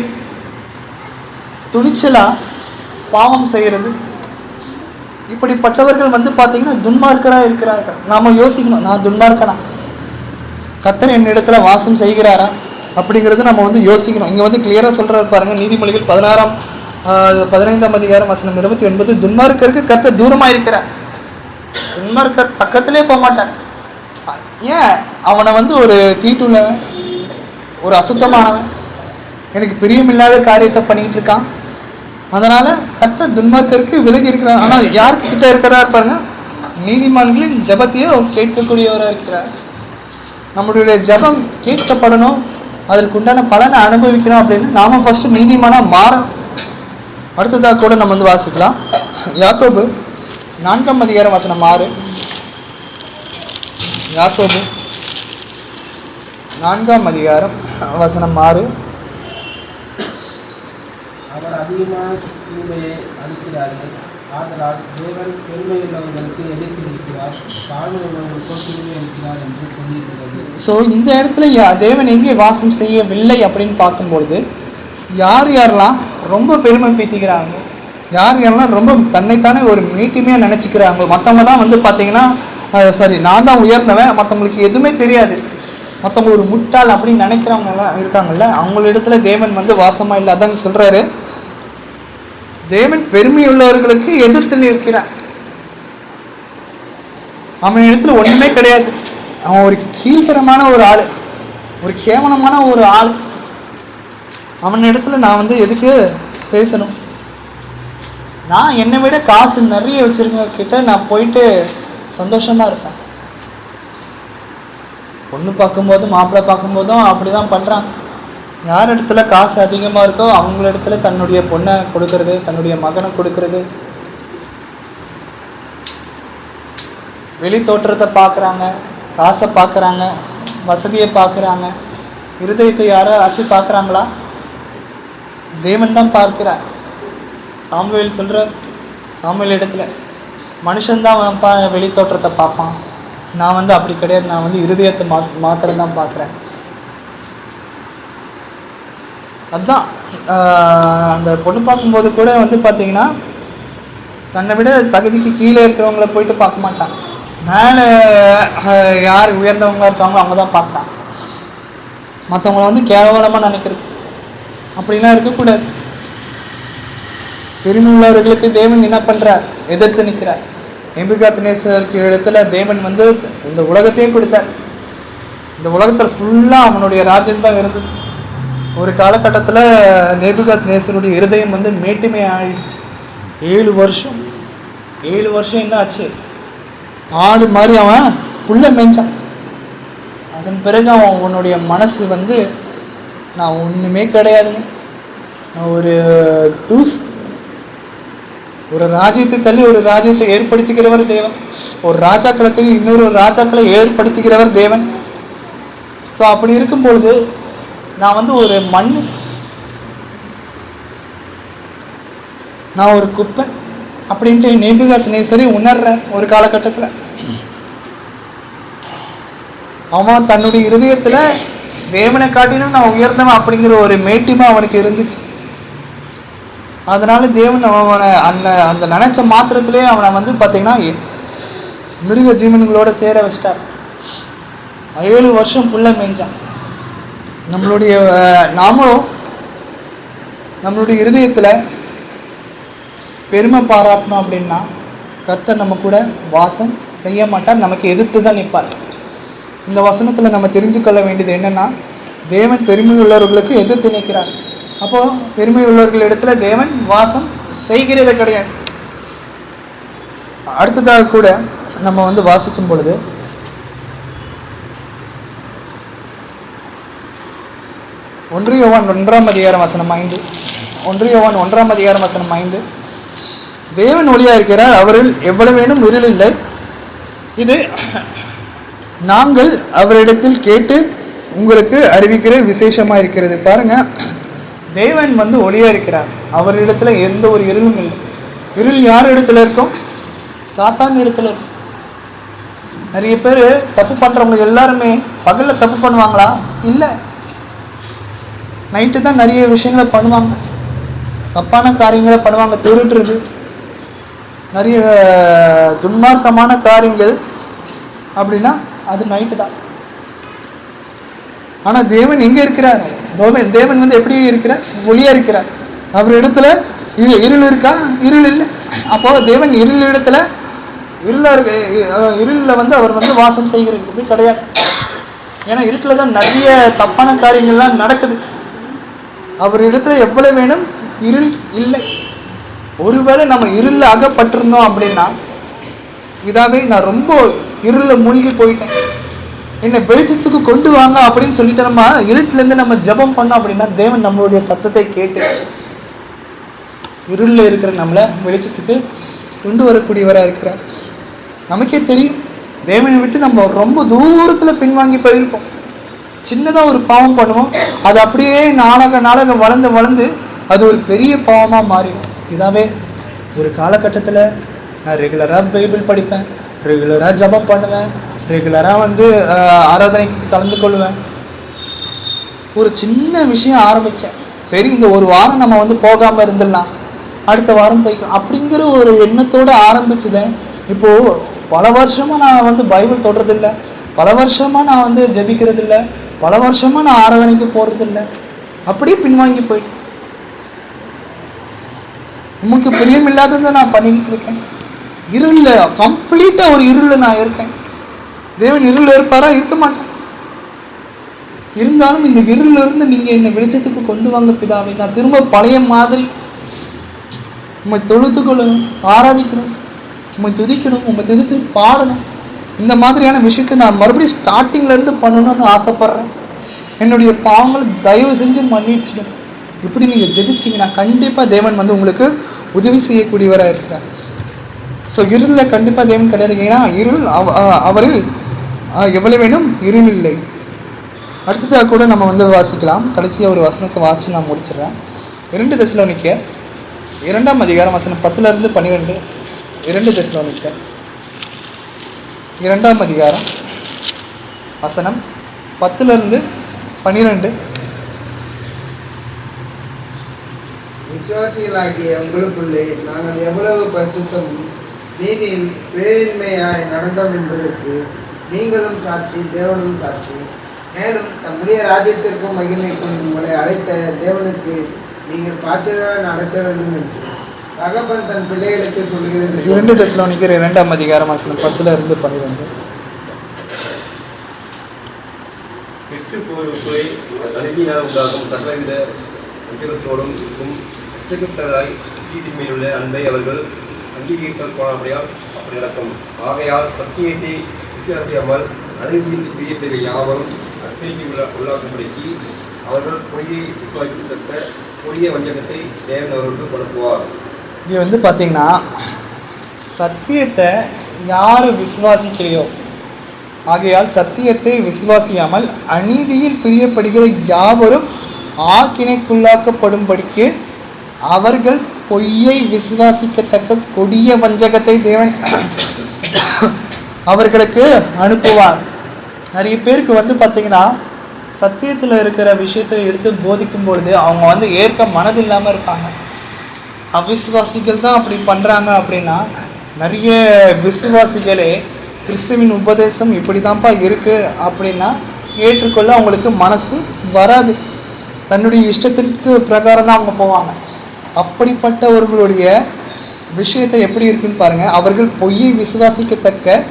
துணிச்சலாக பாவம் செய்கிறது. இப்படிப்பட்டவர்கள் வந்து பார்த்தீங்கன்னா துன்மார்க்கராக இருக்கிறார்கள். நாம் யோசிக்கணும், நான் துன்மார்க்கனா, கர்த்தர் என்னிடத்துல வாசம் செய்கிறாரா அப்படிங்கிறது நம்ம வந்து யோசிக்கணும். இங்கே வந்து கிளியராக சொல்கிறாரு பாருங்க. நீதிமொழிகள் 15ஆம் அதிகாரம் வசனம் 29. துன்மார்க்கருக்கு கர்த்தர் தூரமாக இருக்கிறார். துன்மார்க்கர் பக்கத்திலே போக மாட்டார். ஏன்? அவனை வந்து ஒரு தீட்டுள்ளவன், ஒரு அசுத்தமானவன், எனக்கு பிரியமில்லாத காரியத்தை பண்ணிக்கிட்டு இருக்கான், அதனால கர்த்தர் துன்மார்க்கருக்கு விலகி இருக்கிறார். ஆனால் யார்கிட்ட இருக்கிறார் பாருங்க, நீதிமான்களின் ஜபத்தையோ கேட்கக்கூடியவராக இருக்கிறார். நம்மளுடைய ஜபம் கேட்கப்படணும், அதற்கு உண்டான பலனை அனுபவிக்கணும் அப்படின்னு நாம ஃபர்ஸ்ட் நீதிமானாக மாறணும். அடுத்ததாக கூட நம்ம வந்து வாசிக்கலாம். யாக்கோபு 4ஆம் அதிகாரம் வசனம் 6. யாக்கோபு 4ஆம் அதிகாரம் வசனம் 6. அவர் அதிகமான தீமையை அளிக்கிறார்கள், ஆதலால் தேவன் பெருமையுள்ளவர்களுக்கு எதிர்த்து நிற்கிறார், தாழ்மையுள்ளவர்களுக்கோ தீமை அளிக்கிறார் என்று சொல்லியிருக்கிறது. ஸோ இந்த இடத்துல தேவன் எங்கே வாசம் செய்யவில்லை அப்படின்னு பார்க்கும்பொழுது யாரெல்லாம் ரொம்ப பெருமை பீத்திக்கிறாங்க, யாரெல்லாம் ரொம்ப தன்னைத்தானே ஒரு மீட்டிமையாக நினச்சிக்கிறாங்க, மற்றவங்க தான் வந்து பார்த்தீங்கன்னா சரி நான் தான் உயர்ந்தவன், மற்றவங்களுக்கு எதுவுமே தெரியாது, மற்றவங்க ஒரு முட்டாள் அப்படின்னு நினைக்கிறவங்கலாம் இருக்காங்கல்ல, அவங்களிடத்துல தேவன் வந்து வாசமாக இல்லை. அதாங்க சொல்கிறாரு, தேவன் பெருமையுள்ளவர்களுக்கு எதிர்த்து நிற்கிறார். அவன் இடத்துல ஒன்றுமே கிடையாது, அவன் ஒரு கீழ்த்தரமான ஒரு ஆள், ஒரு கேவலமான ஒரு ஆள். அவன் இடத்துல நான் வந்து எதுக்கு பேசணும்? நான் என்னை விட காசு நிறைய வச்சுருக்கவங்க கிட்ட நான் போயிட்டு சந்தோஷமாக இருப்பேன். பொண்ணு பார்க்கும்போதும் மாப்பிள்ளை பார்க்கும்போதும் அப்படி தான் பண்ணுறான். யார் இடத்துல காசு அதிகமாக இருக்கோ அவங்கள இடத்துல தன்னுடைய பொண்ணை கொடுக்கறது, தன்னுடைய மகனை கொடுக்கறது, வெளி தோற்றத்தை பார்க்குறாங்க, காசை பார்க்குறாங்க, வசதியை பார்க்குறாங்க. இருதயத்தை யாராச்சும் பார்க்குறாங்களா? தேவன் தான் பார்க்கிறார். சாமுவேல் சொல்கிறார், சாமுவேல் இடத்துல மனுஷன்தான் வெளி தோற்றத்தை பார்ப்பான், நான் வந்து அப்படி கிடையாது, நான் வந்து இருதயத்தை மாத்திரம் தான் பார்க்குறேன். அதுதான் அந்த பொண்ணு பார்க்கும்போது கூட வந்து பார்த்தீங்கன்னா தன்னை விட தகுதிக்கு கீழே இருக்கிறவங்கள போயிட்டு பார்க்க மாட்டான், மேலே யார் உயர்ந்தவங்க இருக்காங்களோ அவங்க தான் பார்க்குறான். மற்றவங்கள வந்து கேவலமாக நினைக்கிறது அப்படிலாம் இருக்கக்கூடாது. பெருமை உள்ளவர்களுக்கு தேவன் என்ன பண்ணுறார்? எதிர்த்து நிற்கிறார். நேபுகாத்நேசருக்கு இடத்துல தேவன் வந்து இந்த உலகத்தையே கொடுத்தார். இந்த உலகத்தில் ஃபுல்லாக அவனுடைய ராஜ்யம் தான் இருந்தது. ஒரு காலகட்டத்தில் நேபுகாத்நேசருடைய இருதயம் வந்து மேட்டுமை ஆயிடுச்சு. 7 வருஷம் என்ன ஆச்சு? ஆடு மாதிரி அவன் புல்ல மேய்ச்சான். அதன் பிறகு அவனுடைய மனசு வந்து நான் ஒன்றுமே கிடையாதுங்க, நான் ஒரு ஒரு ராஜ்யத்தை தள்ளி ஒரு ராஜ்யத்தை ஏற்படுத்துகிறவர் தேவன். ஒரு ராஜாக்களத்தில் இன்னொரு ராஜாக்களை ஏற்படுத்துகிறவர் தேவன். ஸோ அப்படி இருக்கும் பொழுது நான் ஒரு நான் ஒரு குப்பை அப்படின்ட்டு நேபுகாத்நேசரை உணர்றேன். ஒரு காலகட்டத்தில் அவன் தன்னுடைய இருதயத்தில் தேவனை காட்டினும் நான் உயர்ந்தவன் அப்படிங்கிற ஒரு மேட்டிமா அவனுக்கு இருந்துச்சு. அதனால தேவன் அவனை அந்த நினைச்ச மாத்திரத்திலே அவனை பார்த்தீங்கன்னா மிருக ஜீவன்களோட சேர வச்சிட்டார். 7 வருஷம் புள்ள மேய்ஞ்சான். நாமளும் நம்மளுடைய இருதயத்தில் பெருமை பாராட்டணும் அப்படின்னா கர்த்தர் நம்ம கூட வாசம் செய்ய மாட்டார், நமக்கு எதிர்த்து தான் நிற்பார். இந்த வசனத்தில் நம்ம தெரிஞ்சுக்கொள்ள வேண்டியது என்னென்னா, தேவன் பெருமை உள்ளவர்களுக்கு எதிர்த்து நிற்கிறார். அப்போது பெருமை உள்ளவர்கள் இடத்துல தேவன் வாசம் செய்கிறதே கிடையாது. அடுத்ததாக கூட நம்ம வாசிக்கும் பொழுது 1 யோவான் 1:5 1 யோவான் 1:5 தேவன் ஒளியாக இருக்கிறார், அவரில் எவ்வளவேனும் இருள் இல்லை. இது நாங்கள் அவரிடத்தில் கேட்டு உங்களுக்கு அறிவிக்கிற விசேஷமாக இருக்கிறது. பாருங்க, தேவன் ஒளியாக இருக்கிறார், அவரிடத்துல எந்த ஒரு இருளும் இல்லை. இருள் யார் இடத்துல இருக்கும்? சாத்தான் இடத்துல இருக்கும். நிறைய பேர் தப்பு பண்ணுறவங்க எல்லாருமே பகலில் தப்பு பண்ணுவாங்களா? இல்லை, நைட்டு தான் நிறைய விஷயங்களை பண்ணுவாங்க, தப்பான காரியங்களை பண்ணுவாங்க. திருடுறது, நிறைய துன்மார்க்கமான காரியங்கள் அப்படின்னா அது நைட்டு தான். ஆனால் தேவன் எங்கே இருக்கிறார்? தேவன் எப்படி இருக்கிறார்? ஒளியாக இருக்கிறார். அவர் இடத்துல இருள் இருக்கா? இருள் இல்லை. அப்போ தேவன் இருளில் அவர் வாசம் செய்கிறது கிடையாது. ஏன்னா இருட்டில் தான் நிறைய தப்பான காரியங்கள்லாம் நடக்குது. அவர் இடத்துல எவ்வளவு வேணும் இருள் இல்லை. ஒருவேளை நம்ம இருளில் அகப்பட்டிருந்தோம் அப்படின்னா, இதாவே நான் ரொம்ப இருளில் மூழ்கி போயிட்டேன், என்னை வெளிச்சத்துக்கு கொண்டு வாங்க அப்படின்னு சொல்லிட்டு நம்ம இருட்டிலேருந்து நம்ம ஜெபம் பண்ணோம் அப்படின்னா, தேவன் நம்மளுடைய சத்தத்தை கேட்டு இருளில் இருக்கிற நம்மளை வெளிச்சத்துக்கு கொண்டு வரக்கூடியவராக இருக்கிறார். நமக்கே தெரியும், தேவனை விட்டு நம்ம ரொம்ப தூரத்தில் பின்வாங்கி போயிருக்கோம். சின்னதாக ஒரு பாவம் பண்ணுவோம், அது அப்படியே நாளாக வளர்ந்து அது ஒரு பெரிய பாவமாக மாறிடும். இதாவே ஒரு காலகட்டத்தில் நான் ரெகுலராக பைபிள் படிப்பேன், ரெகுலராக ஜெபம் பண்ணுவேன், ரெகுலராக ஆராதனைக்கு கலந்து கொள்வேன். ஒரு சின்ன விஷயம் ஆரம்பித்தேன், சரி இந்த ஒரு வாரம் நம்ம போகாமல் இருந்துடலாம், அடுத்த வாரம் போய்க்கும் அப்படிங்கிற ஒரு எண்ணத்தோடு ஆரம்பிச்சுதேன். இப்போது பல வருஷமாக நான் பைபிள் தொடுறதில்லை, பல வருஷமாக நான் ஜெபிக்கிறதில்லை, பல வருஷமாக நான் ஆராதனைக்கு போகிறதில்லை, அப்படியே பின்வாங்கி போயிட்டேன். உமக்கு பிரியமில்லாததை நான் பண்ணிக்கிட்டு இருக்கேன். இருளில் கம்ப்ளீட்டாக ஒரு இருளில் நான் இருக்கேன். தேவன் இருளில் இருப்பாரா? இருக்க மாட்டேன். இருந்தாலும் இந்த இருளில் இருந்து நீங்கள் என்னை வெளிச்சத்துக்கு கொண்டு வாங்க பிதாவை. நான் திரும்ப பழைய மாதிரி உம்மை தொழுத்து கொள்ளணும், ஆராதிக்கணும், உம்மை துதிக்கணும், உம்மை துதித்து பாடணும். இந்த மாதிரியான விஷயத்தை நான் மறுபடியும் ஸ்டார்டிங்லேருந்து பண்ணணும்னு ஆசைப்பட்றேன். என்னுடைய பாவங்களை தயவு செஞ்சு மன்னிச்சிடும். இப்படி நீங்கள் ஜெபிச்சிங்கன்னா கண்டிப்பாக தேவன் உங்களுக்கு உதவி செய்யக்கூடியவராக இருக்கிறார். ஸோ இருளில் கண்டிப்பாக தேவன் கிடையாது. ஏன்னா இருள் அவரில் எவ்வளவு வேணும் இருள் இல்லை. அடுத்ததாக கூட நம்ம வாசிக்கலாம். கடைசியாக ஒரு வசனத்தை வாசி நான் முடிச்சிடுறேன். 2 தெசலோனிக்கர் 2:10-12. 2 தெசலோனிக்கர் 2 வசனம் 10-12. விசுவாசிகளாகிய உங்களுக்குள்ளே நாங்கள் எவ்வளவு பரிசுத்தமும் நீதியும் பிழையின்மையாய் நடந்தோம் என்பதற்கு நீங்களும் சாட்சி, தேவனும் சாட்சி. மேலும் தம்முடைய ராஜ்யத்திற்கும் மகிமைக்கும் உங்களை அழைத்த தேவனுக்கு நீங்கள் பாத்திரராக நடத்த வேண்டும் என்று தகப்பன் தன் பிள்ளைகளுக்கு சொல்கிறது. 2 தெசலோனிக்கர் 2:10-12. போருக்குள்ளே அநீதியினால் உண்டாகும் சகலவித உத்திரத்தோடும் இருக்கும் அச்சகத்தராய் தீட்டின் உள்ள அன்பை அவர்கள் அங்கீகரித்தல் போனபடியால் அப்படி நடக்கும். ஆகையால் சத்தியத்தை விசுவாசியாமல் அநீதியின் பிரியத்தை யாவரும் அத்தனைக்கு உள்ளாக்கப்படுத்தி அவர்கள் பொய்யை விசுவாசிக்கத்தக்க கொடிய வஞ்சகத்தை தேவன் அவர்களுக்கு அனுப்புவார். இங்கே வந்து பார்த்தீங்கன்னா சத்தியத்தை யார் விசுவாசிக்கலையோ, ஆகையால் சத்தியத்தை விசுவாசியாமல் அநீதியில் பிரியப்படுகிற யாவரும் ஆக்கினைக்குள்ளாக்கப்படும்படிக்கு அவர்கள் பொய்யை விசுவாசிக்கத்தக்க கொடிய வஞ்சகத்தை தேவன் அவர்களுக்கு அனுப்புவார். நிறைய பேருக்கு வந்து பார்த்தீங்கன்னா சத்தியத்தில் இருக்கிற விஷயத்தை எடுத்து போதிக்கும் பொழுது அவங்க வந்து ஏற்க மனதில்லாமல் இருப்பாங்க. அவிசுவாசிகள் தான் அப்படி பண்ணுறாங்க. அப்படின்னா நிறைய விசுவாசிகளே கிறிஸ்துவின் உபதேசம் இப்படி தான்ப்பா இருக்குது அப்படின்னா ஏற்றுக்கொள்ள அவங்களுக்கு மனசு வராது. தன்னுடைய இஷ்டத்திற்கு பிரகாரம் தான் அவங்க போவாங்க. அப்படிப்பட்டவர்களுடைய விஷயத்தை எப்படி இருக்குன்னு பாருங்கள். அவர்கள் பொய்யை விசுவாசிக்கத்தக்க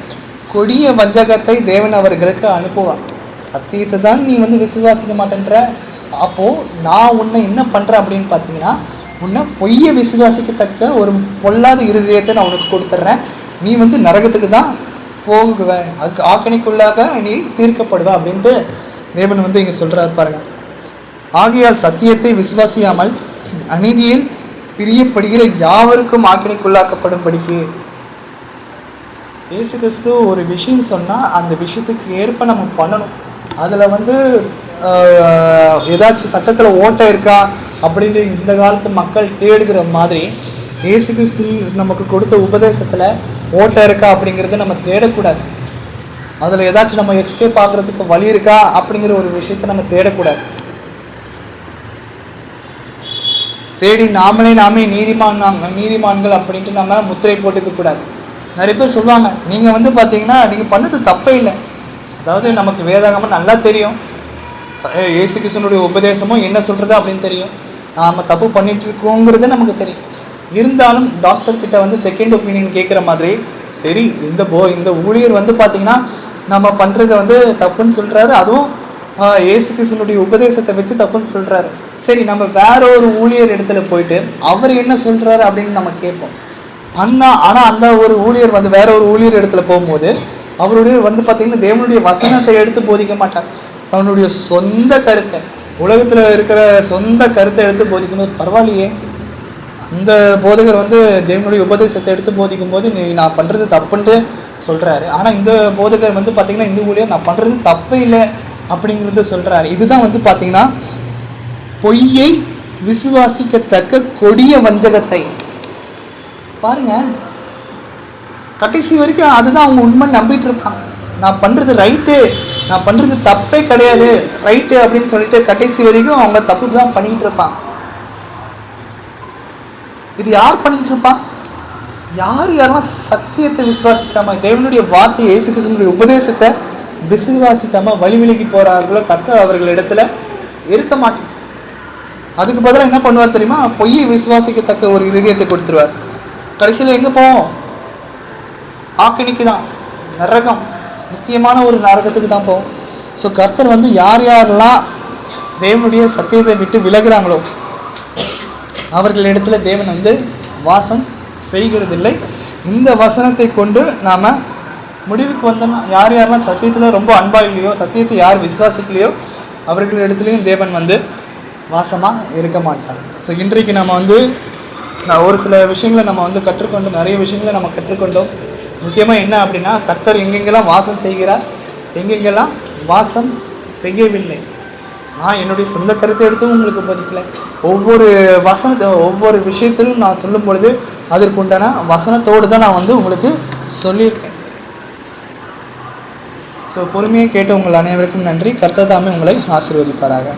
கொடிய வஞ்சகத்தை தேவன் அவர்களுக்கு அனுப்புவார். சத்தியத்தை தான் நீ வந்து விசுவாசிக்க மாட்டேன்ற, அப்போது நான் உன்னை என்ன பண்ணுறேன் அப்படின்னு பார்த்தீங்கன்னா, உன்னை பொய்யை விசுவாசிக்கத்தக்க ஒரு பொல்லாத இருதயத்தை நான் உனக்கு கொடுத்துட்றேன். நீ வந்து நரகத்துக்கு தான் போகுவ, அதுக்கு ஆக்கணிக்குள்ளாக நீ தீர்க்கப்படுவ அப்படின்ட்டு தேவன் வந்து இங்கே சொல்கிறார் பாருங்க. ஆகையால் சத்தியத்தை விசுவாசியாமல் அநீதியில் பிரியப்படுகிற யாவருக்கும் ஆக்கினைக்குள்ளாக்கப்படும்படிக்கு. இயேசு கிறிஸ்து ஒரு விஷயம் சொன்னால் அந்த விஷயத்துக்கு ஏற்ப நம்ம பண்ணணும். அதில் வந்து ஏதாச்சும் சட்டத்தில் ஓட்டை இருக்கா அப்படின்ட்டு இந்த காலத்து மக்கள் தேடுகிற மாதிரி இயேசு கிறிஸ்து நமக்கு கொடுத்த உபதேசத்தில் ஓட்டை இருக்கா அப்படிங்கிறத நம்ம தேடக்கூடாது. அதில் ஏதாச்சும் நம்ம எஸ்கேப் ஆகுறதுக்கு வழி இருக்கா அப்படிங்கிற ஒரு விஷயத்தை நம்ம தேடக்கூடாது. தேடி நாமே நீதிமான்கள் அப்படின்ட்டு நம்ம முத்திரை போட்டுக்க கூடாது. நிறைய பேர் சொல்லுவாங்க, நீங்கள் வந்து பார்த்தீங்கன்னா நீங்கள் பண்ணது தப்பே இல்லை. அதாவது நமக்கு வேதாகமம் நல்லா தெரியும், இயேசு கிறிஸ்துவினுடைய உபதேசமும் என்ன சொல்கிறது அப்படின்னு தெரியும், நாம் தப்பு பண்ணிட்டு இருக்கோங்கிறது நமக்கு தெரியும். இருந்தாலும் டாக்டர்கிட்ட வந்து செகண்ட் ஒப்பீனியன் கேட்குற மாதிரி, சரி இந்த ஊழியர் வந்து பார்த்திங்கன்னா நம்ம பண்ணுறது வந்து தப்புன்னு சொல்கிறாரு, அதுவும் இயேசு கிறிஸ்துவினுடைய உபதேசத்தை வச்சு தப்புன்னு சொல்கிறாரு. சரி, நம்ம வேற ஒரு ஊழியர் இடத்துல போயிட்டு அவர் என்ன சொல்கிறாரு அப்படின்னு நம்ம கேட்போம். ஆனால் அந்த ஒரு ஊழியர் வந்து வேற ஒரு ஊழியர் இடத்துல போகும்போது அவருடைய வந்து பார்த்திங்கன்னா தேவனுடைய வசனத்தை எடுத்து போதிக்க மாட்டார். தன்னுடைய சொந்த கருத்தை, உலகத்தில் இருக்கிற சொந்த கருத்தை எடுத்து போதிக்கும்போது பரவாயில்லையே, அந்த போதகர் வந்து தேவனுடைய உபதேசத்தை எடுத்து போதிக்கும் போது நான் பண்ணுறது தப்புன்ட்டு சொல்கிறாரு. ஆனால் இந்த போதகர் வந்து பார்த்திங்கன்னா இந்த ஊழியர் நான் பண்ணுறது தப்பு இல்லை அப்படிங்கிறது சொல்கிறாரு. இதுதான் வந்து பார்த்திங்கன்னா பொய்யை விசுவாசிக்கத்தக்க கொடிய வஞ்சகத்தை பாருங்க. கடைசி வரைக்கும் அதுதான் அவங்க உண்மை நம்பிட்டு இருப்பாங்க. நான் பண்ணுறது ரைட்டு, நான் பண்ணுறது தப்பே கிடையாது, ரைட்டு அப்படின்னு சொல்லிட்டு கடைசி வரைக்கும் அவங்க தப்பு தான் பண்ணிட்டு இருப்பாங்க. இது யார் பண்ணிட்டு இருப்பா? யாரெல்லாம் சத்தியத்தை விசுவாசிக்காம தேவனுடைய வார்த்தை இயேசு கிறிஸ்துவினுடைய உபதேசத்தை விசுவாசிக்காம வழி விலகி போறார்களோ கர்த்தர் அவர்களிடத்துல இருக்க மாட்டேன். அதுக்கு பதிலாக என்ன பண்ணுவார் தெரியுமா? பொய்யை விசுவாசிக்கத்தக்க ஒரு இருதயத்தை கொடுத்துருவார். கடைசியில் எங்கே போவோம்? ஆக்கினிக்கு தான், நரகம், நித்தியமான ஒரு நரகத்துக்கு தான் போவோம். ஸோ கர்த்தர் வந்து யாரெல்லாம் தேவனுடைய சத்தியத்தை விட்டு விலகுறாங்களோ அவர்களிடத்துல தேவன் வந்து வாசம் செய்கிறதில்லை. இந்த வசனத்தை கொண்டு நாம் முடிவுக்கு வந்தோம்னா யாரெல்லாம் சத்தியத்தில் ரொம்ப அன்பாக இல்லையோ, சத்தியத்தை யார் விசுவாசிக்கலையோ அவர்களிடத்துலையும் தேவன் வந்து வாசமாக இருக்க மாட்டார். ஸோ இன்றைக்கு நம்ம வந்து ஒரு சில விஷயங்களை நம்ம வந்து கற்றுக்கொண்டோம், நிறைய விஷயங்களை நம்ம கற்றுக்கொண்டோம். முக்கியமாக என்ன அப்படின்னா, கர்த்தர் எங்கெங்கெல்லாம் வாசம் செய்கிறார், எங்கெங்கெல்லாம் வாசம் செய்யவில்லை. நான் என்னுடைய சொந்த கருத்தை எடுத்தும் உங்களுக்கு போதிக்கல. ஒவ்வொரு விஷயத்திலும் நான் சொல்லும் பொழுது அதற்குண்டான வசனத்தோடு தான் நான் வந்து உங்களுக்கு சொல்லியிருக்கேன். ஸோ பொறுமையை கேட்ட உங்கள் அனைவருக்கும் நன்றி. கர்த்தர் தாமே உங்களை ஆசீர்வதிப்பாராக.